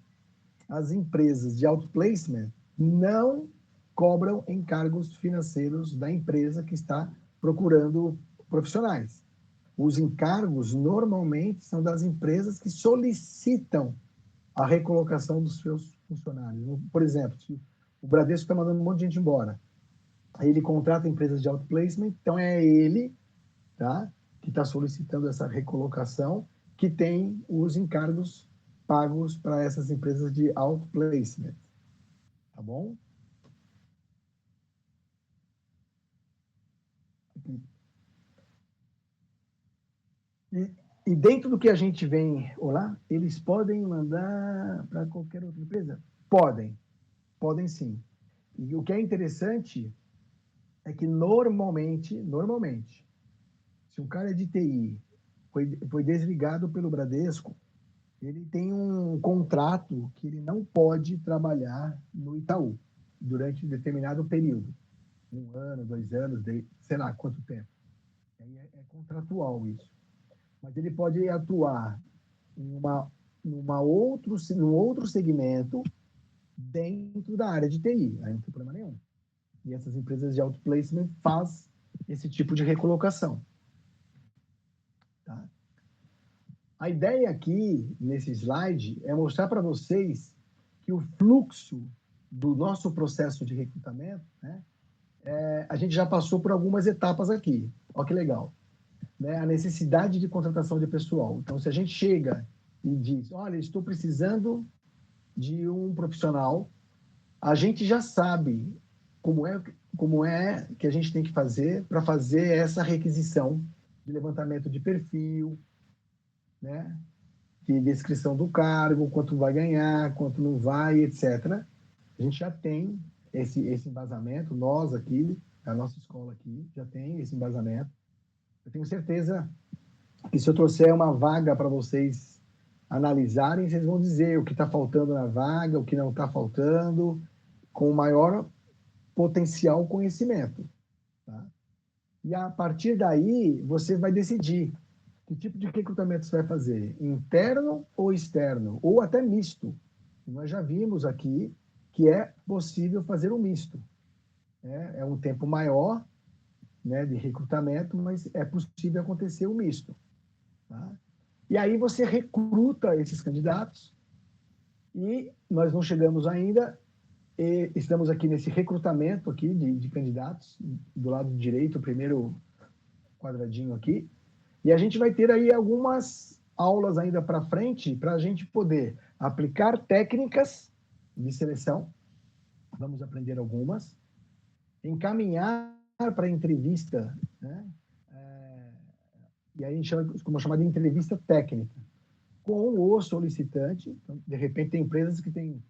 as empresas de outplacement não cobram encargos financeiros da empresa que está procurando profissionais. Os encargos, normalmente, são das empresas que solicitam a recolocação dos seus funcionários. Por exemplo, se o Bradesco está mandando um monte de gente embora, aí ele contrata empresas de outplacement, então é ele, tá, que está solicitando essa recolocação, que tem os encargos pagos para essas empresas de outplacement. Tá bom? E, e dentro do que a gente vem, olá, eles podem mandar para qualquer outra empresa? Podem sim. E o que é interessante é que normalmente, se um cara é de TI foi desligado pelo Bradesco, ele tem um contrato que ele não pode trabalhar no Itaú durante um determinado período. 1 ano, 2 anos, sei lá quanto tempo. Aí é contratual isso. Mas ele pode atuar em num outro segmento dentro da área de TI. Aí não tem problema nenhum. E essas empresas de outplacement fazem esse tipo de recolocação. Tá? A ideia aqui, nesse slide, é mostrar para vocês que o fluxo do nosso processo de recrutamento, né, a gente já passou por algumas etapas aqui. Olha que legal. Né, a necessidade de contratação de pessoal. Então, se a gente chega e diz, olha, estou precisando de um profissional, a gente já sabe como é que a gente tem que fazer para fazer essa requisição de levantamento de perfil, né, de descrição do cargo, quanto vai ganhar, quanto não vai, etc. A gente já tem esse embasamento, nós aqui, a nossa escola aqui, já tem esse embasamento. Eu tenho certeza que se eu trouxer uma vaga para vocês analisarem, vocês vão dizer o que está faltando na vaga, o que não está faltando, com o maior potencial conhecimento. Tá? E a partir daí, você vai decidir que tipo de recrutamento você vai fazer, interno ou externo, ou até misto. Nós já vimos aqui que é possível fazer um misto. Né? É um tempo maior, né, de recrutamento, mas é possível acontecer um misto. Tá? E aí você recruta esses candidatos e nós não chegamos ainda, estamos aqui nesse recrutamento aqui de candidatos, do lado direito, o primeiro quadradinho aqui, E a gente vai ter aí algumas aulas ainda para frente para a gente poder aplicar técnicas de seleção. Vamos aprender algumas. Encaminhar para a entrevista, né? E aí a gente chama, como chamar de entrevista técnica, com o solicitante. Então, de repente, tem empresas que têm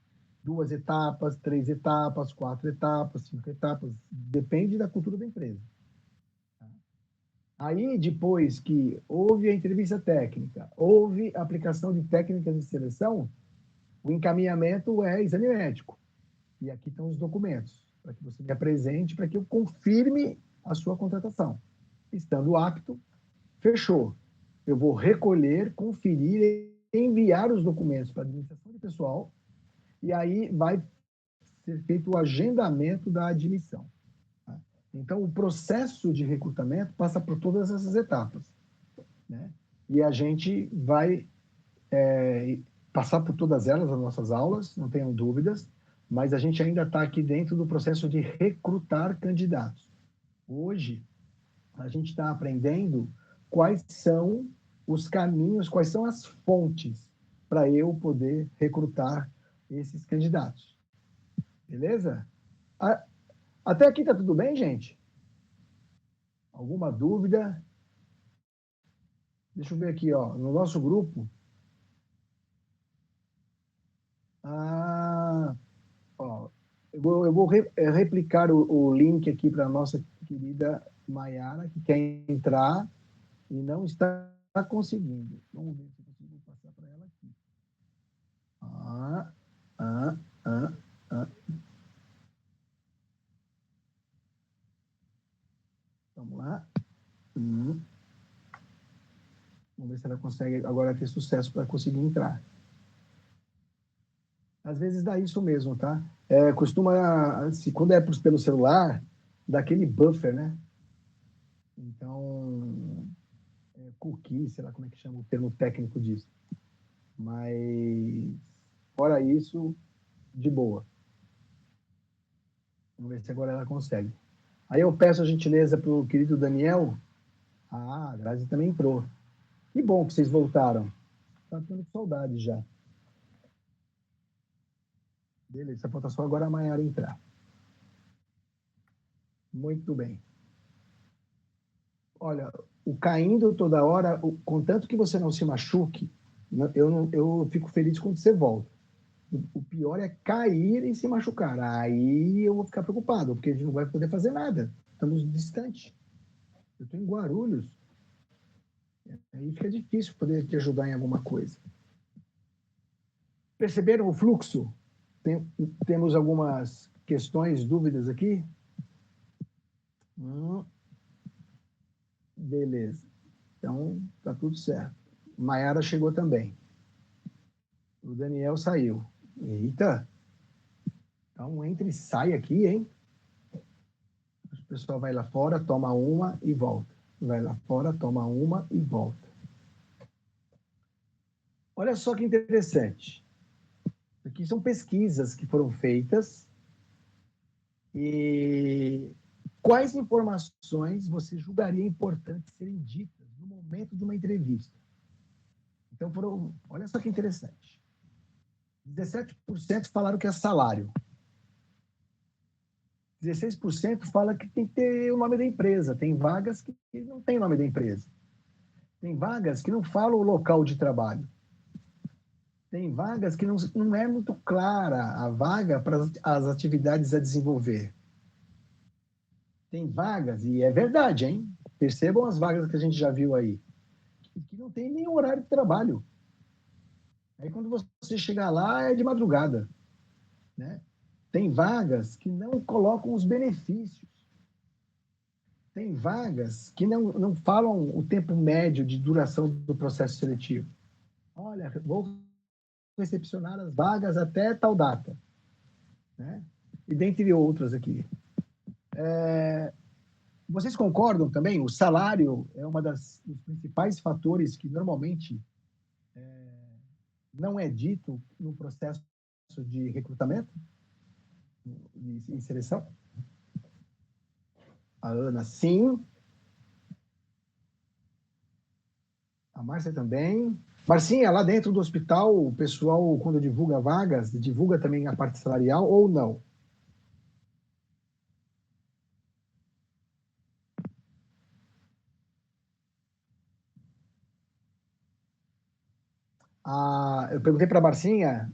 2 etapas, 3 etapas, 4 etapas, 5 etapas, depende da cultura da empresa. Aí, depois que houve a entrevista técnica, houve a aplicação de técnicas de seleção, o encaminhamento é exame médico. E aqui estão os documentos, para que você me apresente, para que eu confirme a sua contratação. Estando apto, fechou. Eu vou recolher, conferir, enviar os documentos para a administração de pessoal, e aí vai ser feito o agendamento da admissão. Tá? Então, o processo de recrutamento passa por todas essas etapas, né? E a gente vai passar por todas elas, as nossas aulas, não tenham dúvidas, mas a gente ainda está aqui dentro do processo de recrutar candidatos. Hoje, a gente está aprendendo quais são os caminhos, quais são as fontes para eu poder recrutar esses candidatos. Beleza? Até aqui está tudo bem, gente? Alguma dúvida? Deixa eu ver aqui, ó, no nosso grupo. Ó, eu vou replicar o link aqui para a nossa querida Mayara, que quer entrar e não está conseguindo. Vamos ver se eu consigo passar para ela aqui. Ah. Vamos lá. Vamos ver se ela consegue agora ter sucesso para conseguir entrar. Às vezes dá isso mesmo, tá? Costuma, quando é pelo celular, dá aquele buffer, né? Então, cookie, sei lá como é que chama o termo técnico disso. Mas, fora isso, de boa. Vamos ver se agora ela consegue. Aí eu peço a gentileza para o querido Daniel. A Grazi também entrou. Que bom que vocês voltaram. Tá tendo saudade já. Beleza, falta só agora a Mayara entrar. Muito bem. Olha, o caindo toda hora, contanto que você não se machuque, eu fico feliz quando você volta. O pior é cair e se machucar. Aí eu vou ficar preocupado, porque a gente não vai poder fazer nada. Estamos distantes. Eu estou em Guarulhos. Aí fica difícil poder te ajudar em alguma coisa. Perceberam o fluxo? Temos algumas questões, dúvidas aqui? Beleza. Então, tá tudo certo. Maiara chegou também. O Daniel saiu. Eita! Então, entra e sai aqui, hein? O pessoal vai lá fora, toma uma e volta. Vai lá fora, toma uma e volta. Olha só que interessante. Aqui são pesquisas que foram feitas e quais informações você julgaria importantes serem ditas no momento de uma entrevista? Então, olha só que interessante. 17% falaram que é salário. 16% fala que tem que ter o nome da empresa. Tem vagas que não tem o nome da empresa. Tem vagas que não falam o local de trabalho. Tem vagas que não é muito clara a vaga para as atividades a desenvolver. Tem vagas, e é verdade, hein? Percebam as vagas que a gente já viu aí, que não tem nem horário de trabalho. Aí quando você chegar lá, é de madrugada, né? Tem vagas que não colocam os benefícios. Tem vagas que não falam o tempo médio de duração do processo seletivo. Olha, vou recepcionar as vagas até tal data, né? E dentre outras aqui. Vocês concordam também? O salário é dos principais fatores que normalmente não é dito no processo de recrutamento e seleção? A Ana, sim. A Márcia também. Marcinha, lá dentro do hospital, o pessoal, quando divulga vagas, divulga também a parte salarial ou não? Eu perguntei para a Marcinha.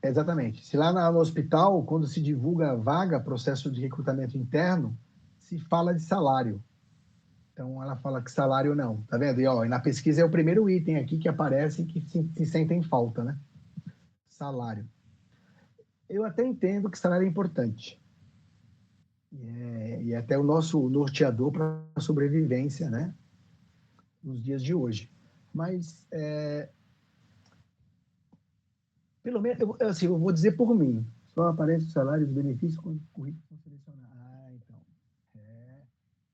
Exatamente. Se lá no hospital, quando se divulga vaga, processo de recrutamento interno, se fala de salário. Então, ela fala que salário não. Tá vendo? E na pesquisa é o primeiro item aqui que aparece que se sentem falta, né? Salário. Eu até entendo que salário é importante. E até o nosso norteador para a sobrevivência, né? Nos dias de hoje. Mas, pelo menos, eu vou dizer por mim. Só aparece o salário e os benefícios quando o currículo são selecionados. Então.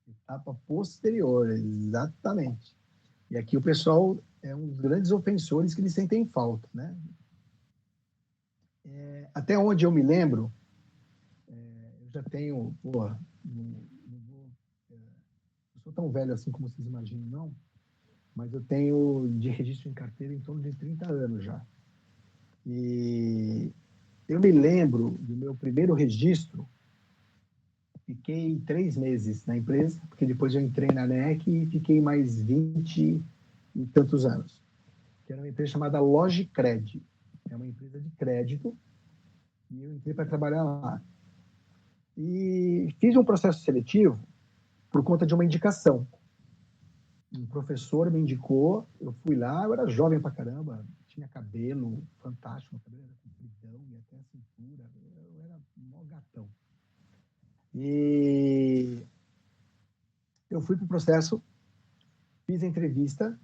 Etapa posterior, exatamente. E aqui o pessoal é um dos grandes ofensores que eles sentem falta, né? Até onde eu me lembro, eu já tenho, não sou tão velho assim como vocês imaginam, não, mas eu tenho de registro em carteira em torno de 30 anos já. E eu me lembro do meu primeiro registro, fiquei 3 meses na empresa, porque depois eu entrei na NEC e fiquei mais 20 e tantos anos. Que era uma empresa chamada Logicred. É uma empresa de crédito, e eu entrei para trabalhar lá. E fiz um processo seletivo por conta de uma indicação. Um professor me indicou, eu fui lá, eu era jovem pra caramba, tinha cabelo fantástico, cabelo era compridão e até a cintura, eu era mó gatão. E eu fui pro processo, fiz a entrevista,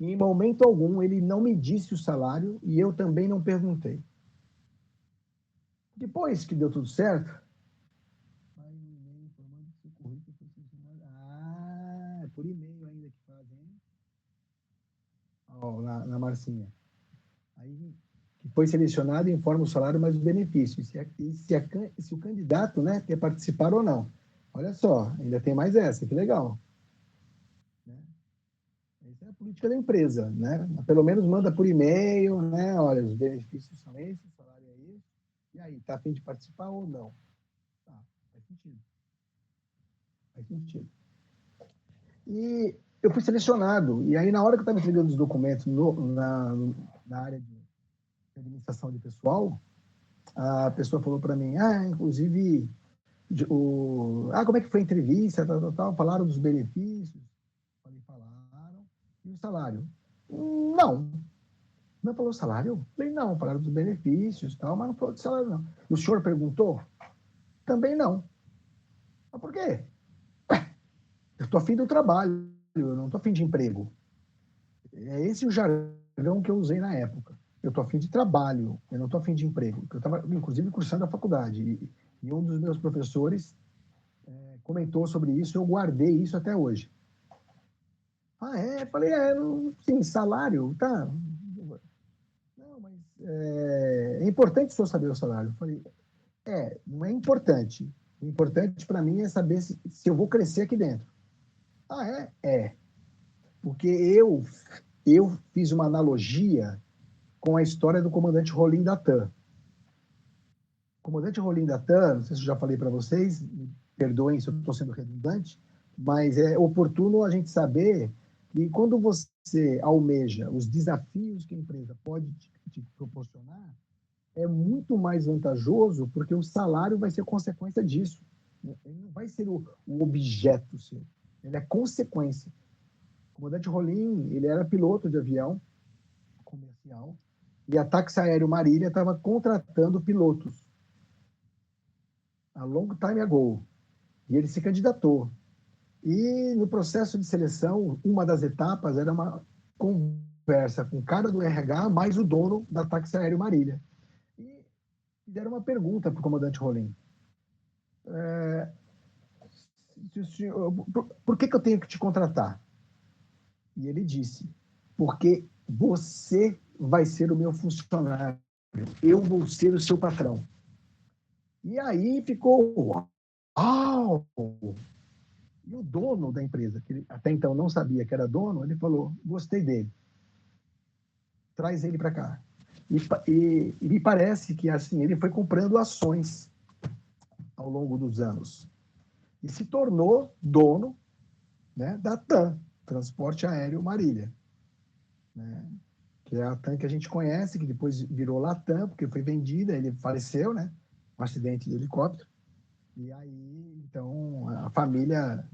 e em momento algum ele não me disse o salário e eu também não perguntei. Depois que deu tudo certo, é por e-mail ainda que fazem. Na Marcinha. Aí, que foi selecionado, informa o salário mais os benefícios. Se o candidato, né, quer participar ou não. Olha só, ainda tem mais essa, que legal. Né? Essa é a política da empresa, né? Pelo menos manda por e-mail, né? Olha, os benefícios são esses, o salário é esse. E aí, tá a fim de participar ou não? Tá, faz sentido. Faz sentido. E eu fui selecionado. E aí, na hora que eu estava entregando os documentos na área de administração de pessoal, a pessoa falou para mim, inclusive, como é que foi a entrevista, tal, falaram dos benefícios? Falaram. E o salário? Não. Não falou salário? Falei, não, falaram dos benefícios, tal, mas não falou de salário, não. E o senhor perguntou? Também não. Mas por quê? Eu estou afim do trabalho, eu não estou afim de emprego. É esse o jargão que eu usei na época. Eu estou afim de trabalho, eu não estou afim de emprego. Eu estava, inclusive, cursando a faculdade. E um dos meus professores comentou sobre isso, eu guardei isso até hoje. Falei, sim, salário, tá. Não, mas é importante o senhor saber o salário. Eu falei, não é importante. O importante para mim é saber se eu vou crescer aqui dentro. É. Porque eu fiz uma analogia com a história do comandante Rolim da TAM. O comandante Rolim da TAM, não sei se eu já falei para vocês, me perdoem se eu estou sendo redundante, mas é oportuno a gente saber que quando você almeja os desafios que a empresa pode te proporcionar, é muito mais vantajoso porque o salário vai ser consequência disso. Ele não vai ser o objeto seu, ele é consequência. O comandante Rolim, ele era piloto de avião comercial e a Táxi Aéreo Marília estava contratando pilotos a long time ago. E ele se candidatou. E no processo de seleção, uma das etapas era uma conversa com o cara do RH mais o dono da Táxi Aéreo Marília. E deram uma pergunta para o comandante Rolim. Por que eu tenho que te contratar? E ele disse, porque você vai ser o meu funcionário, eu vou ser o seu patrão. E aí ficou, uau! E o dono da empresa, que ele até então não sabia que era dono, ele falou, gostei dele, traz ele para cá. E me parece que assim ele foi comprando ações ao longo dos anos e se tornou dono, né, da TAM, Transporte Aéreo Marília, né, que é a TAM que a gente conhece, que depois virou Latam, porque foi vendida, ele faleceu, né, um acidente de helicóptero, e aí, então, a família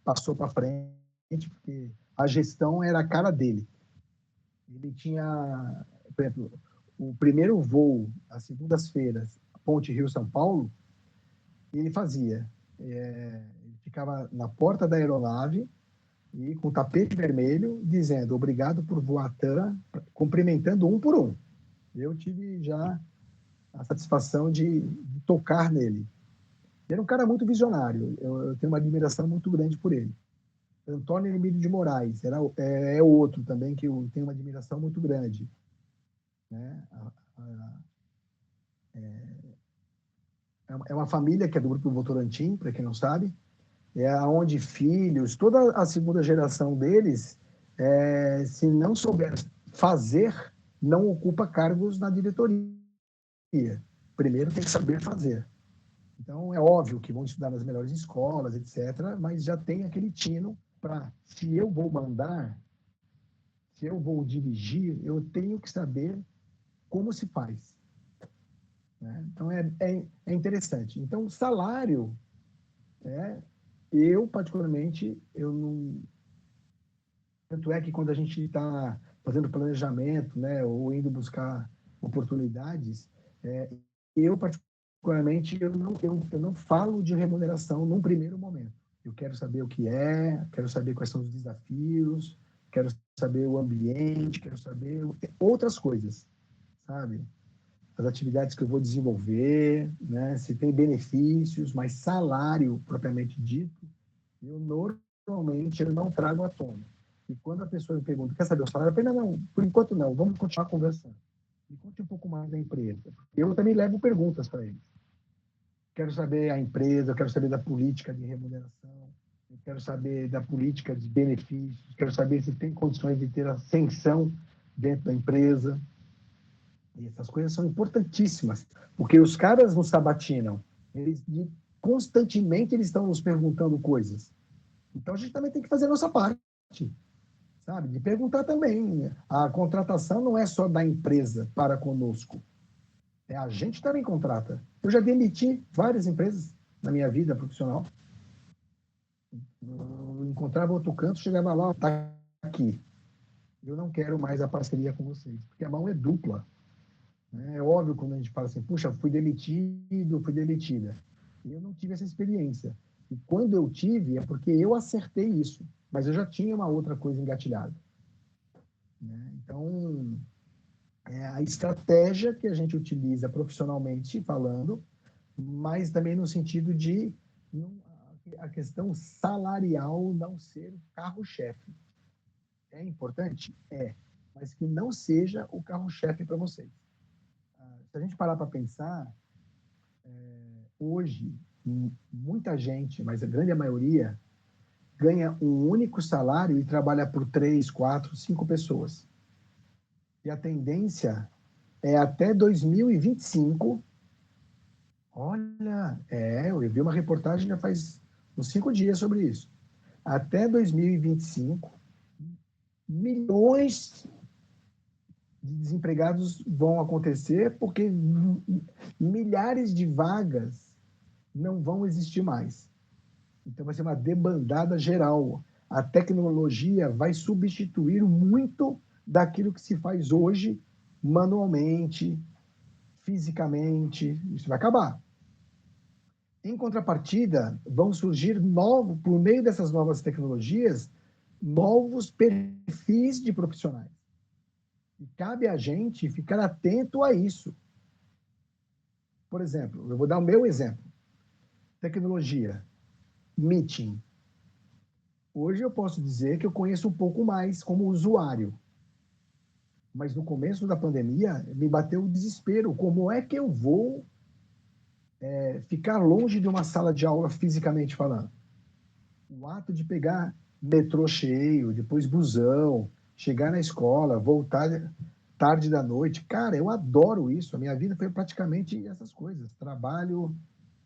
passou para frente, porque a gestão era a cara dele. Ele tinha, por exemplo, o primeiro voo, às segundas-feiras, Ponte Rio-São Paulo, ele fazia. Ele ficava na porta da aeronave e com tapete vermelho, dizendo obrigado por voar TAM, cumprimentando um por um. Eu tive já a satisfação de tocar nele. Ele era um cara muito visionário, eu tenho uma admiração muito grande por ele. Antônio Emílio de Moraes é outro também que eu tenho uma admiração muito grande. Né? É uma família que é do Grupo Votorantim, para quem não sabe, é onde filhos, toda a segunda geração deles, se não souber fazer, não ocupa cargos na diretoria. Primeiro tem que saber fazer. Então, é óbvio que vão estudar nas melhores escolas, etc., mas já tem aquele tino para, se eu vou mandar, se eu vou dirigir, eu tenho que saber como se faz. Né? Então, é interessante. Então, salário, eu, particularmente, eu não... Tanto é que quando a gente está fazendo planejamento, né, ou indo buscar oportunidades, eu, particularmente, eu não falo de remuneração num primeiro momento. Eu quero saber o que quero saber quais são os desafios, quero saber o ambiente, quero saber outras coisas, sabe? As atividades que eu vou desenvolver, né? Se tem benefícios, mas salário propriamente dito, eu normalmente eu não trago à tona. E quando a pessoa me pergunta, quer saber o salário? Eu falo, não, por enquanto não, vamos continuar conversando. Me conte um pouco mais da empresa. Eu também levo perguntas para eles. Quero saber a empresa, eu quero saber da política de remuneração, eu quero saber da política de benefícios, quero saber se tem condições de ter ascensão dentro da empresa. E essas coisas são importantíssimas, porque os caras nos sabatinam, constantemente eles estão nos perguntando coisas. Então a gente também tem que fazer a nossa parte, sabe? De perguntar também. A contratação não é só da empresa para conosco. A gente também contrata. Eu já demiti várias empresas na minha vida profissional. Eu encontrava outro canto, chegava lá, tá aqui. Eu não quero mais a parceria com vocês, porque a mão é dupla. É óbvio quando a gente fala assim, puxa, fui demitido, fui demitida. Eu não tive essa experiência. E quando eu tive, é porque eu acertei isso. Mas eu já tinha uma outra coisa engatilhada. Então, é a estratégia que a gente utiliza profissionalmente falando, mas também no sentido de a questão salarial não ser o carro-chefe. É importante? É, mas que não seja o carro-chefe para vocês. Se a gente parar para pensar, hoje, muita gente, mas a grande maioria, ganha um único salário e trabalha por 3, 4, 5 pessoas. E a tendência é até 2025. Olha, eu vi uma reportagem já faz uns 5 dias sobre isso. Até 2025, milhões de desempregados vão acontecer porque milhares de vagas não vão existir mais. Então vai ser uma debandada geral. A tecnologia vai substituir muito daquilo que se faz hoje manualmente, fisicamente. Isso vai acabar. Em contrapartida, vão surgir por meio dessas novas tecnologias, novos perfis de profissionais. E cabe a gente ficar atento a isso. Por exemplo, eu vou dar o meu exemplo. Tecnologia, meeting. Hoje eu posso dizer que eu conheço um pouco mais como usuário. Mas no começo da pandemia, me bateu o desespero. Como é que eu vou ficar longe de uma sala de aula fisicamente falando? O ato de pegar metrô cheio, depois busão, chegar na escola, voltar tarde da noite. Cara, eu adoro isso. A minha vida foi praticamente essas coisas. Trabalho,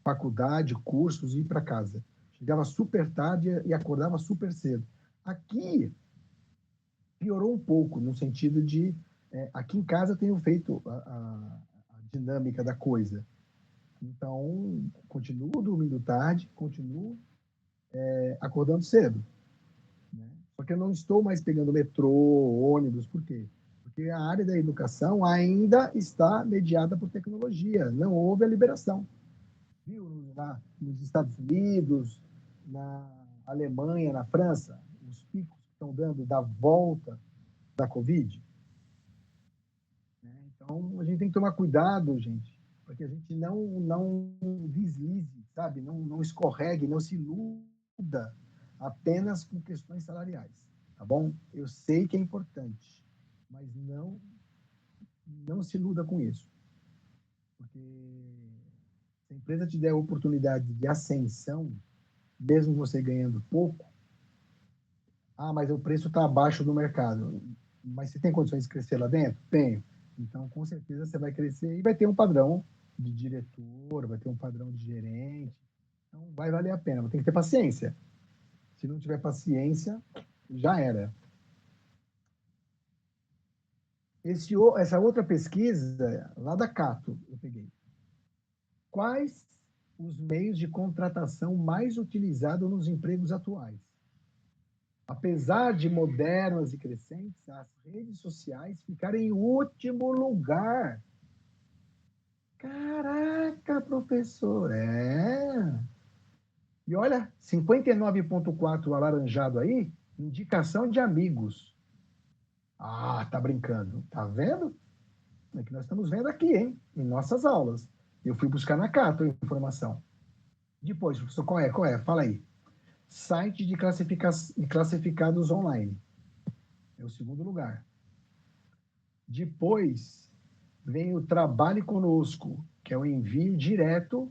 faculdade, cursos e ir para casa. Chegava super tarde e acordava super cedo. Aqui piorou um pouco, no sentido de... aqui em casa eu tenho feito a dinâmica da coisa. Então, continuo dormindo tarde, continuo acordando cedo. Né? Só que eu não estou mais pegando metrô, ônibus, por quê? Porque a área da educação ainda está mediada por tecnologia, não houve a liberação. Viu? Nos Estados Unidos, na Alemanha, na França, os picos que estão dando da volta da Covid. Né? Então, a gente tem que tomar cuidado, gente, para que a gente não deslize, sabe? Não escorregue, não se iluda apenas com questões salariais, tá bom? Eu sei que é importante, mas não se iluda com isso, porque se a empresa te der a oportunidade de ascensão, mesmo você ganhando pouco, mas o preço está abaixo do mercado. Mas você tem condições de crescer lá dentro? Tenho. Então, com certeza, você vai crescer e vai ter um padrão de diretor, vai ter um padrão de gerente. Então, vai valer a pena. Mas tem que ter paciência. Se não tiver paciência, já era. Essa outra pesquisa, lá da Cato, eu peguei. Quais os meios de contratação mais utilizados nos empregos atuais? Apesar de modernas e crescentes, as redes sociais ficaram em último lugar. Caraca, professor, E olha, 59,4 alaranjado aí, indicação de amigos. Tá brincando. Tá vendo? É que nós estamos vendo aqui, hein? Em nossas aulas. Eu fui buscar na Cato a informação. Depois, professor, qual é? Fala aí. Site de classificados online. É o segundo lugar. Depois, vem o Trabalhe Conosco, que é o envio direto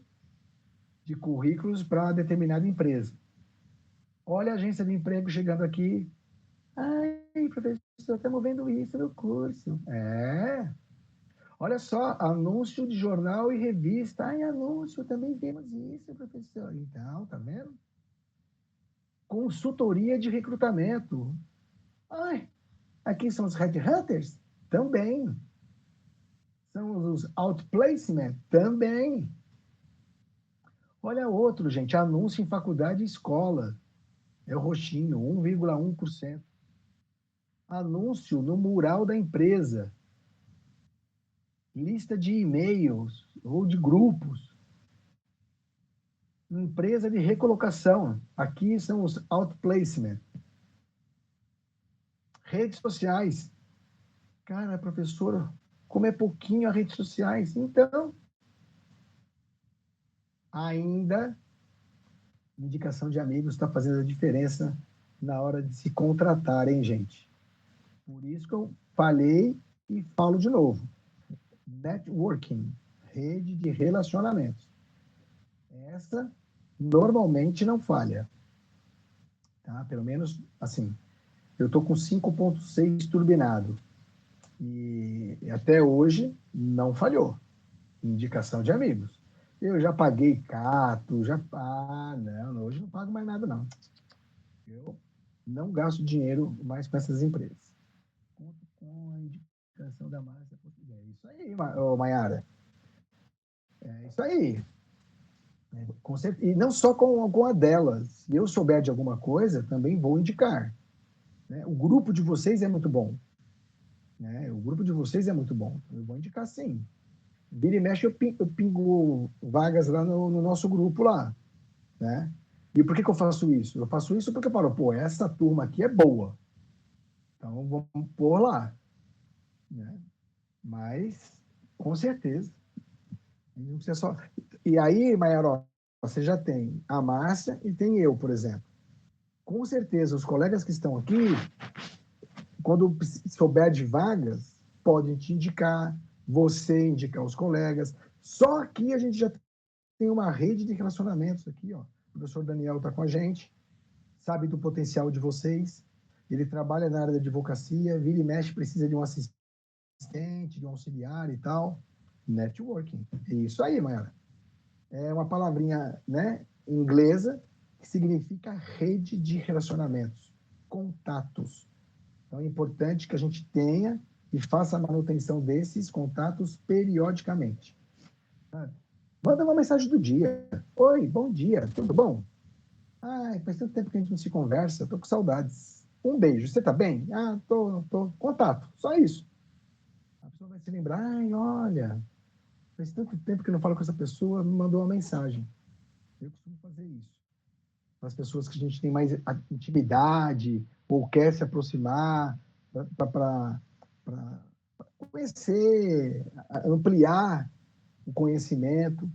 de currículos para determinada empresa. Olha a agência de emprego chegando aqui. Ai, professor, estamos vendo isso no curso. Olha só, anúncio de jornal e revista. Anúncio, também temos isso, professor. Então, tá vendo? Consultoria de recrutamento. Aqui são os headhunters? Também. São os outplacement? Também. Olha outro, gente, anúncio em faculdade e escola. É o roxinho, 1,1%. Anúncio no mural da empresa. Lista de e-mails ou de grupos. Empresa de recolocação. Aqui são os outplacement. Redes sociais. Cara, professor, como é pouquinho as redes sociais. Então, ainda, indicação de amigos está fazendo a diferença na hora de se contratar, hein, gente? Por isso que eu falei e falo de novo. Networking, rede de relacionamentos. Essa normalmente não falha. Tá? Pelo menos, assim, eu estou com 5,6 turbinado. E até hoje não falhou. Indicação de amigos. Eu já paguei Cato, não, hoje não pago mais nada, não. Eu não gasto dinheiro mais com essas empresas. Conto com a indicação da Márcia Português. É isso aí, Maiara. É isso aí. E não só com a delas. Se eu souber de alguma coisa, também vou indicar. Né? O grupo de vocês é muito bom. Né? O grupo de vocês é muito bom. Eu vou indicar sim. Vira e mexe, eu pingo vagas lá no nosso grupo lá. Né? E por que eu faço isso? Eu faço isso porque eu falo, essa turma aqui é boa. Então, vamos pôr lá. Né? Mas, com certeza. Não precisa só... E aí, Maiara, você já tem a Márcia e tem eu, por exemplo. Com certeza, os colegas que estão aqui, quando souber de vagas, podem te indicar, você indicar os colegas. Só aqui a gente já tem uma rede de relacionamentos aqui, ó. O professor Daniel está com a gente, sabe do potencial de vocês, ele trabalha na área da advocacia, vira e mexe, precisa de um assistente, de um auxiliar e tal. Networking. É isso aí, Mayara. É uma palavrinha, né, inglesa que significa rede de relacionamentos, contatos. Então, é importante que a gente tenha e faça a manutenção desses contatos periodicamente. Sabe? Manda uma mensagem do dia. Oi, bom dia, tudo bom? Ai, faz tanto tempo que a gente não se conversa, tô com saudades. Um beijo, você tá bem? Ah, tô. Contato, só isso. A pessoa vai se lembrar, ai, olha, faz tanto tempo que eu não falo com essa pessoa, me mandou uma mensagem. Eu costumo fazer isso. Para as pessoas que a gente tem mais intimidade ou quer se aproximar para conhecer, ampliar o conhecimento,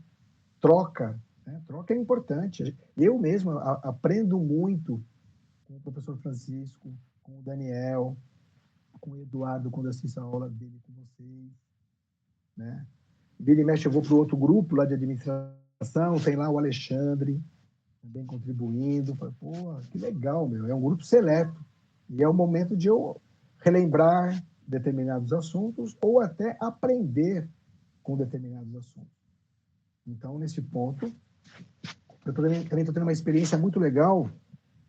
troca. Né? Troca é importante. Eu mesmo aprendo muito com o professor Francisco, com o Daniel, com o Eduardo, quando assisto a aula dele com vocês. Né? Vira e mexe, eu vou para o outro grupo lá de administração, tem lá o Alexandre, também contribuindo. Pô, que legal, meu. É um grupo seleto. E é o momento de eu relembrar determinados assuntos ou até aprender com determinados assuntos. Então, nesse ponto, eu também estou tendo uma experiência muito legal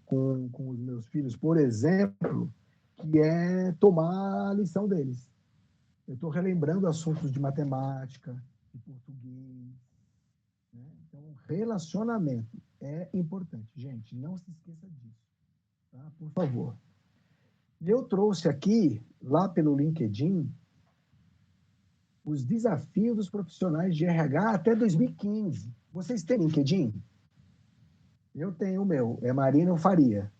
com os meus filhos, por exemplo, que é tomar a lição deles. Eu estou relembrando assuntos de matemática, de português. Né? Então, relacionamento é importante. Gente, não se esqueça disso. Tá? Por favor. E eu trouxe aqui, lá pelo LinkedIn, os desafios dos profissionais de RH até 2015. Vocês têm LinkedIn? Eu tenho o meu, é Marino Faria.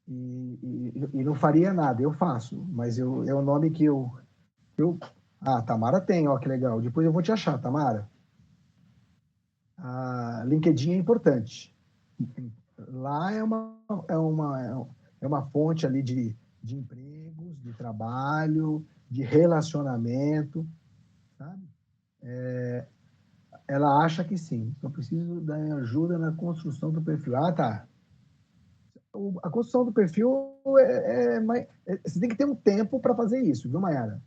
E não faria nada, eu faço, mas é o nome que eu... Ah, Tamara tem, ó, que legal. Depois eu vou te achar, Tamara. A LinkedIn é importante. Lá é uma fonte ali de empregos, de trabalho, de relacionamento, sabe? Ela acha que sim, só preciso da ajuda na construção do perfil. Ah, tá. A construção do perfil você tem que ter um tempo para fazer isso, viu, Mayara?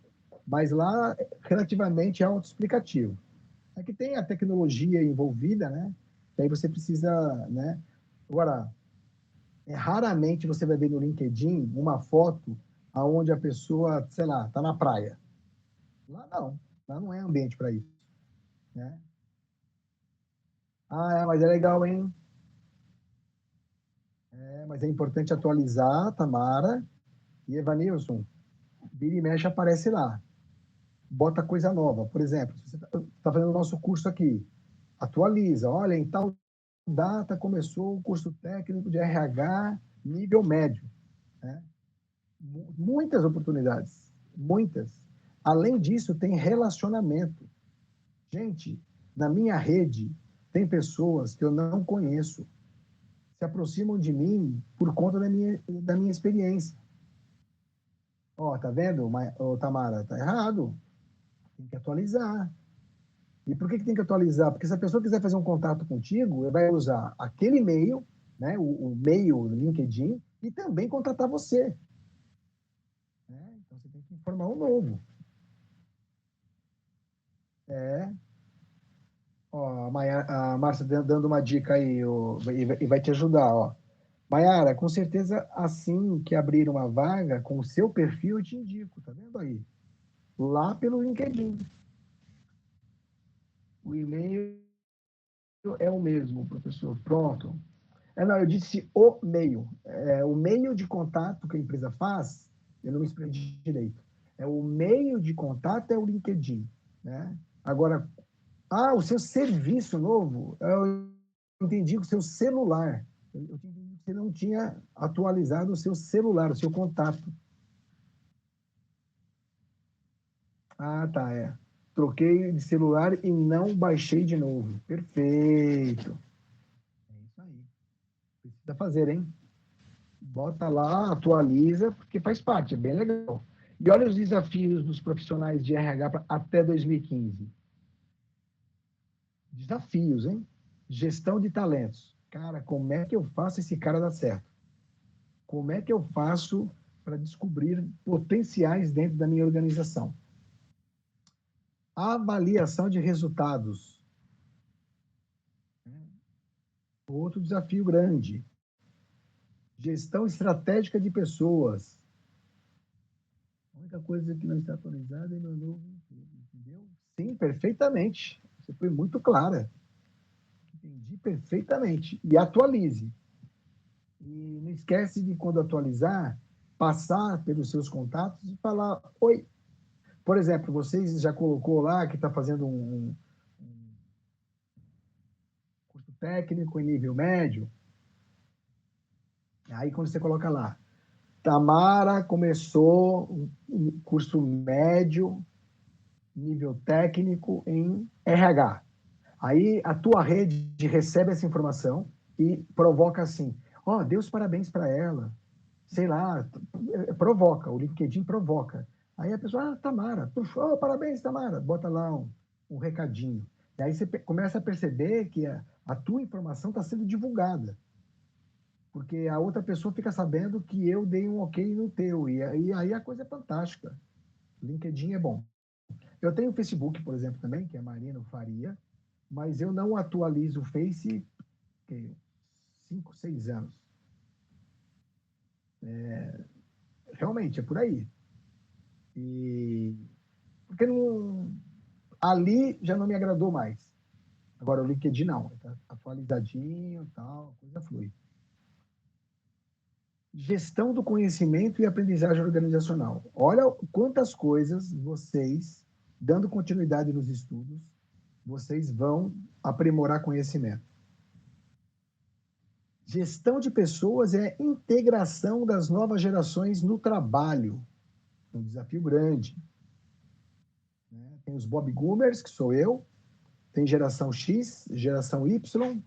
Mas lá, relativamente autoexplicativo. É que tem a tecnologia envolvida, né? Que aí você precisa, né? Agora, raramente você vai ver no LinkedIn uma foto aonde a pessoa, sei lá, está na praia. Lá não é ambiente para isso, né? Ah, mas é legal, hein? Mas é importante atualizar, Tamara e Evanilson. Vira e mexe aparece lá. Bota coisa nova. Por exemplo, se você está fazendo o nosso curso aqui, atualiza. Olha, em tal data começou o curso técnico de RH nível médio. Né? Muitas oportunidades. Muitas. Além disso, tem relacionamento. Gente, na minha rede, tem pessoas que eu não conheço. Se aproximam de mim por conta da minha experiência. Ó, tá vendo, Tamara? Tá errado. Tem que atualizar. E por que tem que atualizar? Porque se a pessoa quiser fazer um contato contigo, ele vai usar aquele e-mail, né, o e-mail do LinkedIn, e também contratar você. Né? Então, você tem que informar um novo. Ó, a Márcia dando uma dica aí, e vai te ajudar. Ó. Mayara, com certeza, assim que abrir uma vaga com o seu perfil, eu te indico, tá vendo aí? Lá pelo LinkedIn. O e-mail é o mesmo, professor. Pronto. Não, eu disse o meio. O meio de contato que a empresa faz, eu não me exprimi direito. O meio de contato é o LinkedIn. Né? Agora, o seu serviço novo, eu entendi o seu celular. Eu entendi que você não tinha atualizado o seu celular, o seu contato. Ah, tá, Troquei de celular e não baixei de novo. Perfeito. É isso aí. Precisa fazer, hein? Bota lá, atualiza, porque faz parte, é bem legal. E olha os desafios dos profissionais de RH até 2015. Desafios, hein? Gestão de talentos. Cara, como é que eu faço esse cara dar certo? Como é que eu faço para descobrir potenciais dentro da minha organização? Avaliação de resultados. Outro desafio grande. Gestão estratégica de pessoas. A única coisa que não está atualizada é meu novo. Entendeu? Sim, perfeitamente. Você foi muito clara. Entendi perfeitamente. E atualize. E não esquece de, quando atualizar, passar pelos seus contatos e falar: oi. Por exemplo, vocês já colocou lá que está fazendo um curso técnico em nível médio. Aí, quando você coloca lá, Tamara começou um curso médio, nível técnico em RH. Aí a tua rede recebe essa informação e provoca assim: ó, dê os parabéns para ela. Sei lá, provoca, o LinkedIn provoca. Aí a pessoa, Tamara, oh, parabéns, Tamara, bota lá um recadinho. E aí você começa a perceber que a tua informação está sendo divulgada. Porque a outra pessoa fica sabendo que eu dei um ok no teu. E aí a coisa é fantástica. LinkedIn é bom. Eu tenho o Facebook, por exemplo, também, que é Marino Faria, mas eu não atualizo o Face há 5, 6 anos. Realmente, é por aí. E porque não, ali já não me agradou mais. Agora o LinkedIn não, tá atualizadinho, tal, a coisa flui. Gestão do conhecimento e aprendizagem organizacional. Olha quantas coisas vocês, dando continuidade nos estudos, vocês vão aprimorar conhecimento. Gestão de pessoas é integração das novas gerações no trabalho. Um desafio grande. Tem os Bob Boomers, que sou eu, tem geração X, geração Y,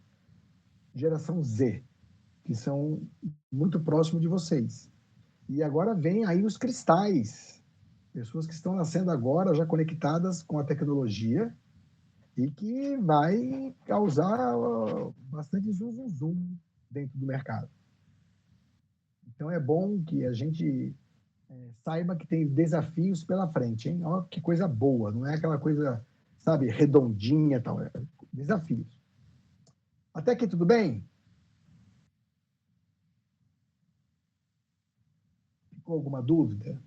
geração Z, que são muito próximos de vocês. E agora vem aí os cristais, pessoas que estão nascendo agora, já conectadas com a tecnologia e que vai causar bastante zoom dentro do mercado. Então é bom que a gente saiba que tem desafios pela frente, hein? Olha que coisa boa, não é aquela coisa, sabe, redondinha e tal, é desafios. Até aqui tudo bem? Ficou alguma dúvida?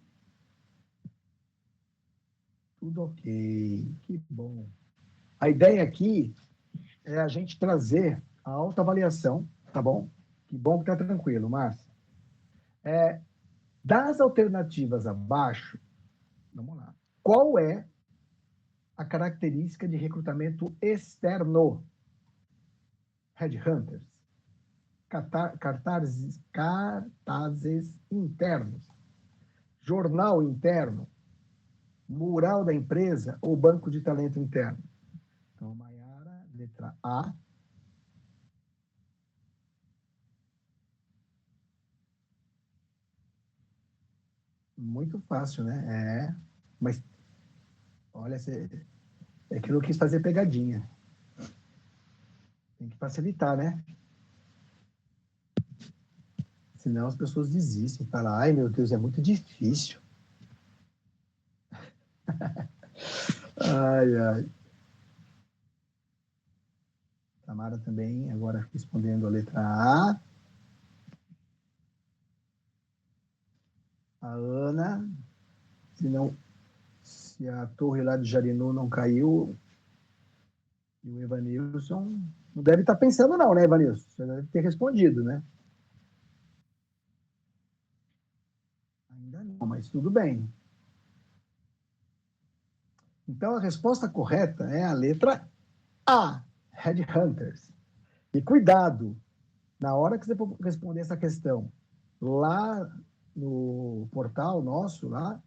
Tudo ok, que bom. A ideia aqui é a gente trazer a autoavaliação, tá bom? Que bom que tá tranquilo, Márcio. Das alternativas abaixo, vamos lá. Qual é a característica de recrutamento externo? Headhunters. Cartazes internos. Jornal interno. Mural da empresa ou banco de talento interno? Então, Maiara, letra A. Muito fácil, né? Mas, olha, é que eu quis fazer pegadinha. Tem que facilitar, né? Senão as pessoas desistem. Falam, ai, meu Deus, é muito difícil. Ai, ai. Tamara também, agora respondendo a letra A. A Ana, se a torre lá de Jarinu não caiu, e o Evanilson não deve estar pensando não, né, Evanilson? Você deve ter respondido, né? Ainda não, mas tudo bem. Então, a resposta correta é a letra A, Headhunters. E cuidado, na hora que você for responder essa questão, lá no portal nosso, lá,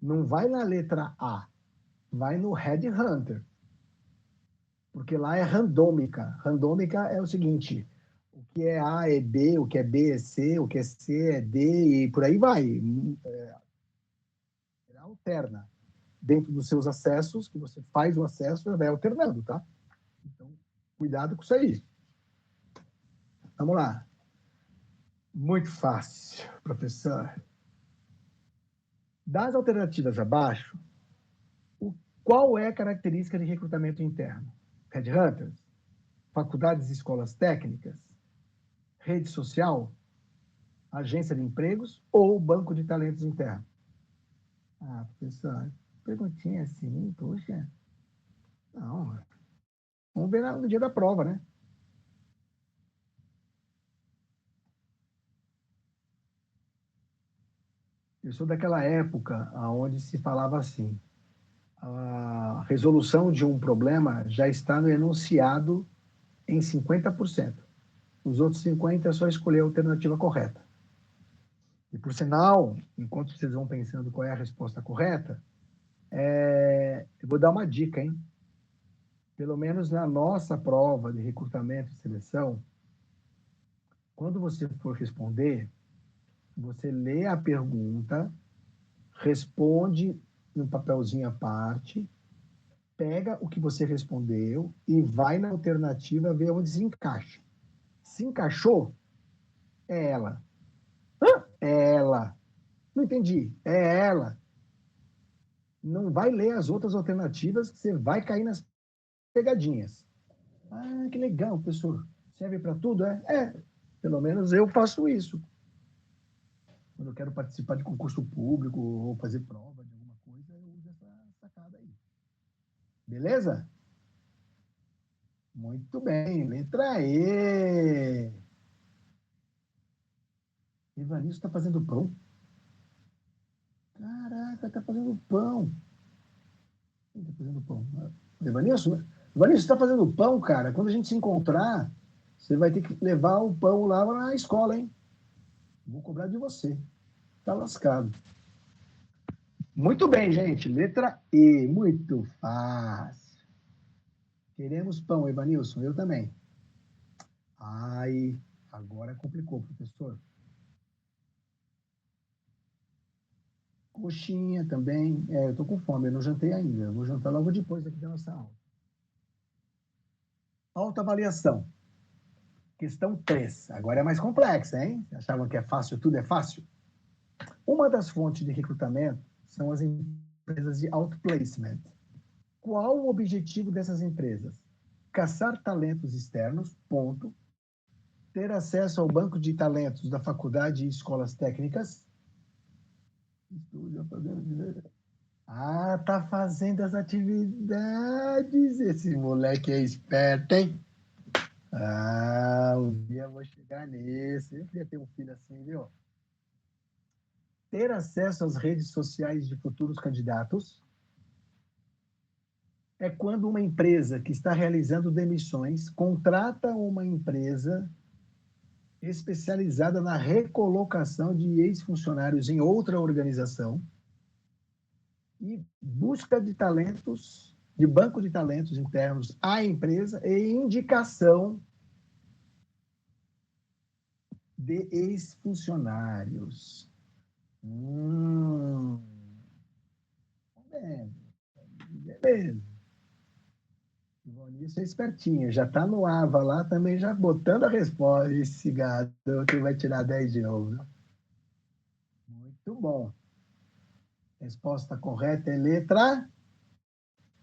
não vai na letra A, vai no Headhunter. Porque lá é randômica. Randômica é o seguinte, o que é A é B, o que é B é C, o que é C é D, e por aí vai. Alterna. Dentro dos seus acessos, que você faz o acesso, vai alternando, tá? Então, cuidado com isso aí. vamos lá. Muito fácil, professor. Das alternativas abaixo, qual é a característica de recrutamento interno? Headhunters? Faculdades e escolas técnicas? Rede social? Agência de empregos ou banco de talentos interno? Ah, professor, perguntinha assim, poxa. Não, vamos ver no dia da prova, né? Eu sou daquela época onde se falava assim, a resolução de um problema já está no enunciado em 50%. Os outros 50% é só escolher a alternativa correta. E, por sinal, enquanto vocês vão pensando qual é a resposta correta, eu vou dar uma dica, hein? Pelo menos na nossa prova de recrutamento e seleção, quando você for responder, você lê a pergunta, responde num papelzinho à parte, pega o que você respondeu e vai na alternativa ver onde se encaixa. Se encaixou, é ela. É ela. Não entendi. É ela. Não vai ler as outras alternativas, que você vai cair nas pegadinhas. Ah, que legal, professor. Serve para tudo, é? É. Pelo menos eu faço isso. Quando eu quero participar de concurso público ou fazer prova de alguma coisa, eu uso essa sacada aí. Beleza? Muito bem. Letra E. Evaristo está fazendo pão? Caraca, está fazendo pão. Quem está fazendo pão? Evanilson, né? Evanilson, está fazendo pão, cara. Quando a gente se encontrar, você vai ter que levar o pão lá na escola, hein? Vou cobrar de você. Tá lascado. Muito bem, gente. Letra E. Muito fácil. Queremos pão, Evanilson. Eu também. Ai, agora complicou, professor. Coxinha também. Eu tô com fome, eu não jantei ainda. Eu vou jantar logo depois aqui da nossa aula. Autoavaliação. Questão 3. Agora é mais complexa, hein? Achavam que é fácil, tudo é fácil? Uma das fontes de recrutamento são as empresas de outplacement. Qual o objetivo dessas empresas? Caçar talentos externos, ponto. Ter acesso ao banco de talentos da faculdade e escolas técnicas. Ah, tá fazendo as atividades. Esse moleque é esperto, hein? Ah, um dia eu vou chegar nesse. Eu queria ter um filho assim, viu? Ter acesso às redes sociais de futuros candidatos é quando uma empresa que está realizando demissões contrata uma empresa especializada na recolocação de ex-funcionários em outra organização e busca de talentos, de banco de talentos internos à empresa e indicação de ex-funcionários. Beleza. Isso é espertinho, já está no AVA lá também, já botando a resposta. Esse gado que vai tirar 10 de novo. Né? Muito bom. Resposta correta é letra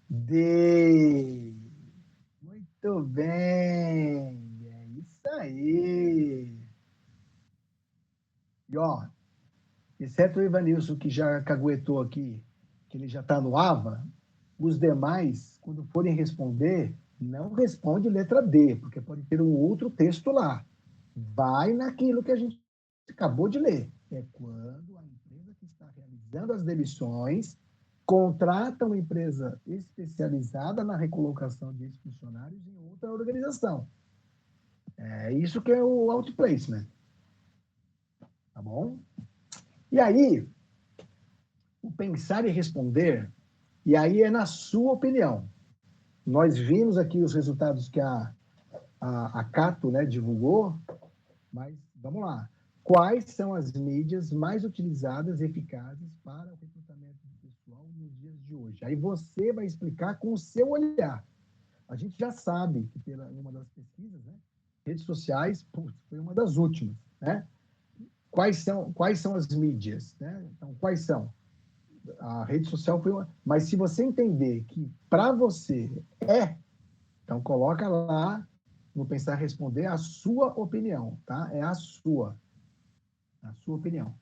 D. Muito bem. É isso aí. E ó, exceto o Ivanilson, que já caguetou aqui, que ele já está no AVA, os demais, quando forem responder, não responde letra D, porque pode ter um outro texto lá. Vai naquilo que a gente acabou de ler. É quando a empresa que está realizando as demissões contrata uma empresa especializada na recolocação de ex-funcionários em outra organização. É isso que é o outplacement. Tá bom? E aí, o pensar e responder, e aí é na sua opinião. Nós vimos aqui os resultados que a Cato, né, divulgou, mas vamos lá. Quais são as mídias mais utilizadas e eficazes para o recrutamento de pessoal nos dias de hoje? Aí você vai explicar com o seu olhar. A gente já sabe que, pela uma das pesquisas, né, Redes sociais, putz, foi uma das últimas, né? Quais são as mídias, né? Então, quais são? A rede social foi uma... Mas se você entender que para você então coloca lá no Pensar e Responder a sua opinião, tá? É a sua opinião.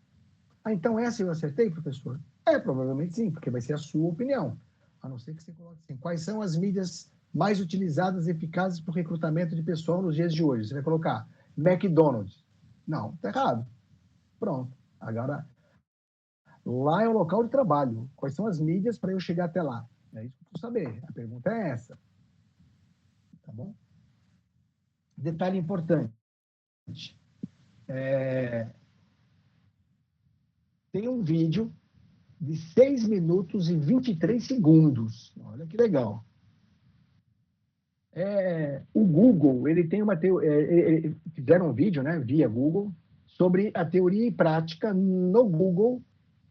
Ah, então essa eu acertei, professor? Provavelmente sim, porque vai ser a sua opinião. A não ser que você coloque assim, quais são as mídias mais utilizadas e eficazes para o recrutamento de pessoal nos dias de hoje? Você vai colocar McDonald's. Não, está errado. Pronto. Agora, lá é o local de trabalho. Quais são as mídias para eu chegar até lá? É isso que eu preciso saber. A pergunta é essa. Tá bom? Detalhe importante. Tem um vídeo de 6 minutos e 23 segundos. Olha que legal. O Google, ele tem uma teoria, fizeram um vídeo, né, via Google, sobre a teoria e prática no Google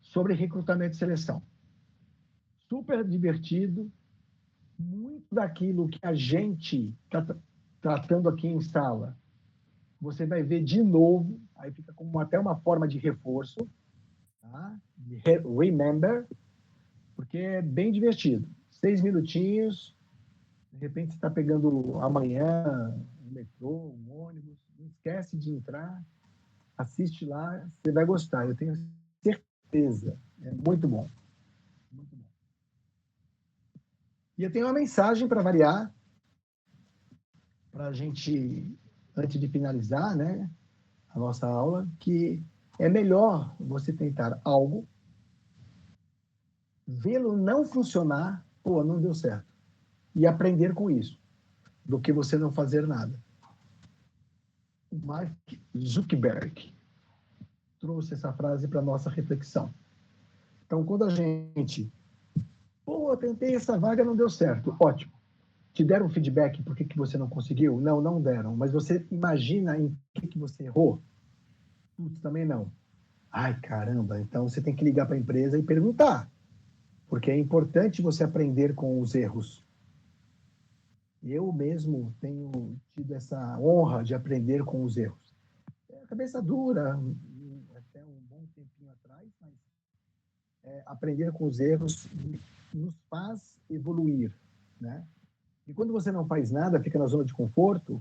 sobre recrutamento e seleção. Super divertido, muito daquilo que a gente está tratando aqui em sala, você vai ver de novo, aí fica como até uma forma de reforço, tá? De remember, porque é bem divertido. 6 minutinhos, de repente você está pegando amanhã um metrô, um ônibus, não esquece de entrar, assiste lá, você vai gostar, eu tenho certeza. É muito bom. Muito bom. E eu tenho uma mensagem para variar, para a gente, antes de finalizar, né, a nossa aula, que é melhor você tentar algo, vê-lo não funcionar, pô, não deu certo, e aprender com isso, do que você não fazer nada. O Mark Zuckerberg trouxe essa frase para nossa reflexão. Então, quando a gente, pô, tentei essa vaga, não deu certo, ótimo. Te deram feedback por que você não conseguiu? Não, não deram. Mas você imagina em que você errou? Putz, também não. Ai, caramba, então você tem que ligar para a empresa e perguntar. Porque é importante você aprender com os erros. Eu mesmo tenho tido essa honra de aprender com os erros. É a cabeça dura, até um bom tempinho atrás, mas aprender com os erros nos faz evoluir, né? E quando você não faz nada, fica na zona de conforto,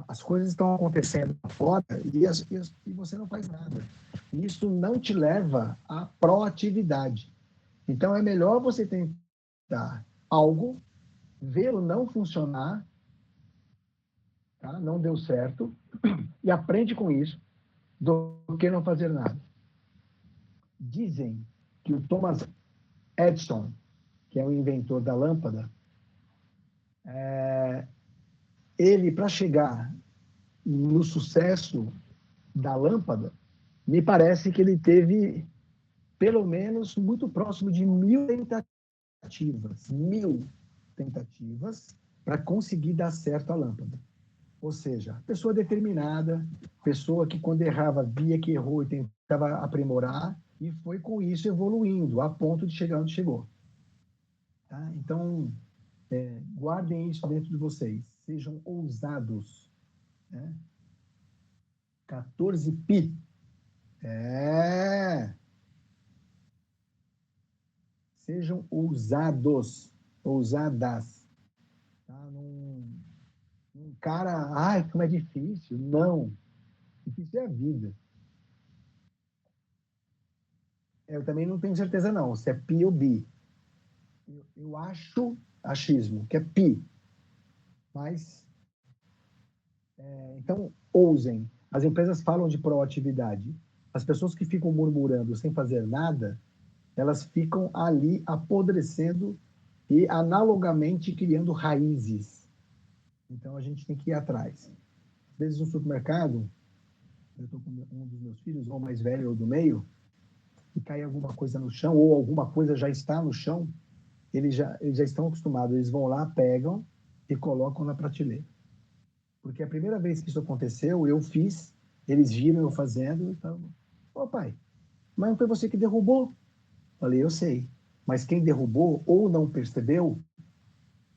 as coisas estão acontecendo fora e você não faz nada. Isso não te leva à proatividade. Então, é melhor você tentar algo, vê-lo não funcionar, tá? Não deu certo, e aprende com isso, do que não fazer nada. Dizem que o Thomas Edison, que é o inventor da lâmpada, ele, para chegar no sucesso da lâmpada, me parece que ele teve, pelo menos, muito próximo de 1000 tentativas. 1000 tentativas para conseguir dar certo a lâmpada. Ou seja, pessoa determinada, pessoa que quando errava via que errou e tentava aprimorar, e foi com isso evoluindo, a ponto de chegar onde chegou. Tá? Então, guardem isso dentro de vocês. Sejam ousados. Né? 14 pi. Sejam ousados, ousadas. Tá? Um cara, ai, como é difícil. Não. Difícil é a vida. Eu também não tenho certeza, não, se é pi ou bi. Eu acho, achismo, que é pi. Mas, então, ousem. As empresas falam de proatividade. As pessoas que ficam murmurando sem fazer nada, elas ficam ali apodrecendo e analogamente criando raízes. Então, a gente tem que ir atrás. Às vezes, no supermercado, eu estou com um dos meus filhos, ou mais velho ou do meio, e cai alguma coisa no chão, ou alguma coisa já está no chão, eles já estão acostumados, eles vão lá, pegam e colocam na prateleira. Porque a primeira vez que isso aconteceu, eu fiz, eles viram eu fazendo, então, ô pai, mas não foi você que derrubou? Falei, eu sei, mas quem derrubou ou não percebeu,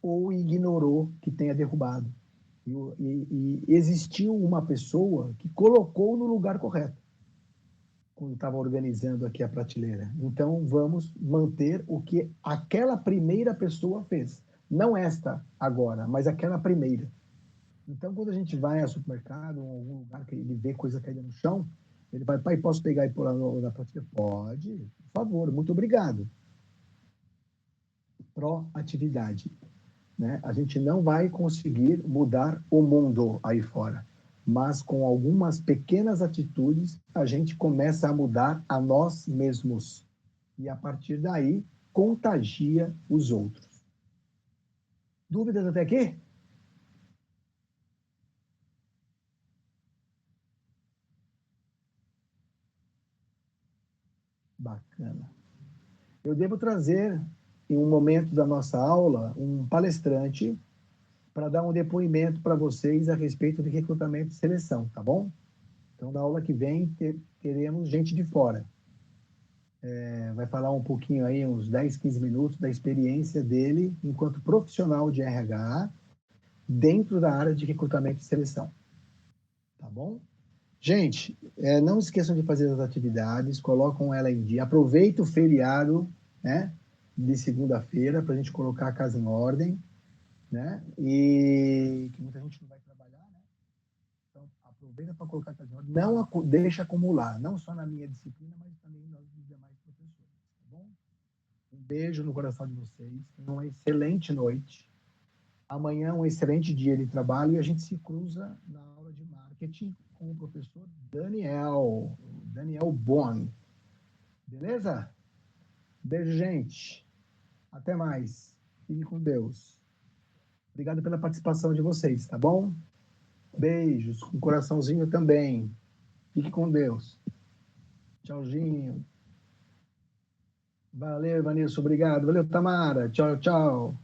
ou ignorou que tenha derrubado. E existiu uma pessoa que colocou no lugar correto quando estava organizando aqui a prateleira. Então, vamos manter o que aquela primeira pessoa fez. Não esta agora, mas aquela primeira. Então, quando a gente vai ao supermercado, ou algum lugar que ele vê coisa caída no chão, ele vai, pai, posso pegar e pôr lá na prateleira? Pode, por favor, muito obrigado. Proatividade. Né? A gente não vai conseguir mudar o mundo aí fora, mas com algumas pequenas atitudes a gente começa a mudar a nós mesmos e a partir daí contagia os outros. Dúvidas até aqui? Bacana. Eu devo trazer em um momento da nossa aula um palestrante para dar um depoimento para vocês a respeito de recrutamento e seleção, tá bom? Então, na aula que vem, teremos gente de fora. Vai falar um pouquinho aí, uns 10, 15 minutos, da experiência dele enquanto profissional de RH dentro da área de recrutamento e seleção. Tá bom? Gente, não esqueçam de fazer as atividades, colocam ela em dia. Aproveita o feriado, né, de segunda-feira para a gente colocar a casa em ordem, né? E que muita gente não vai trabalhar, né? Então, aproveita para colocar a casa em ordem. Não deixa acumular, não só na minha disciplina, mas também nos demais professores, tá bom? Um beijo no coração de vocês. Tenham uma excelente noite. Amanhã é um excelente dia de trabalho e a gente se cruza na aula de marketing com o professor Daniel Bon. Beleza? Beijo, gente. Até mais. Fique com Deus. Obrigado pela participação de vocês, tá bom? Beijos, com coraçãozinho também. Fique com Deus. Tchauzinho. Valeu, Vanilson. Obrigado. Valeu, Tamara. Tchau, tchau.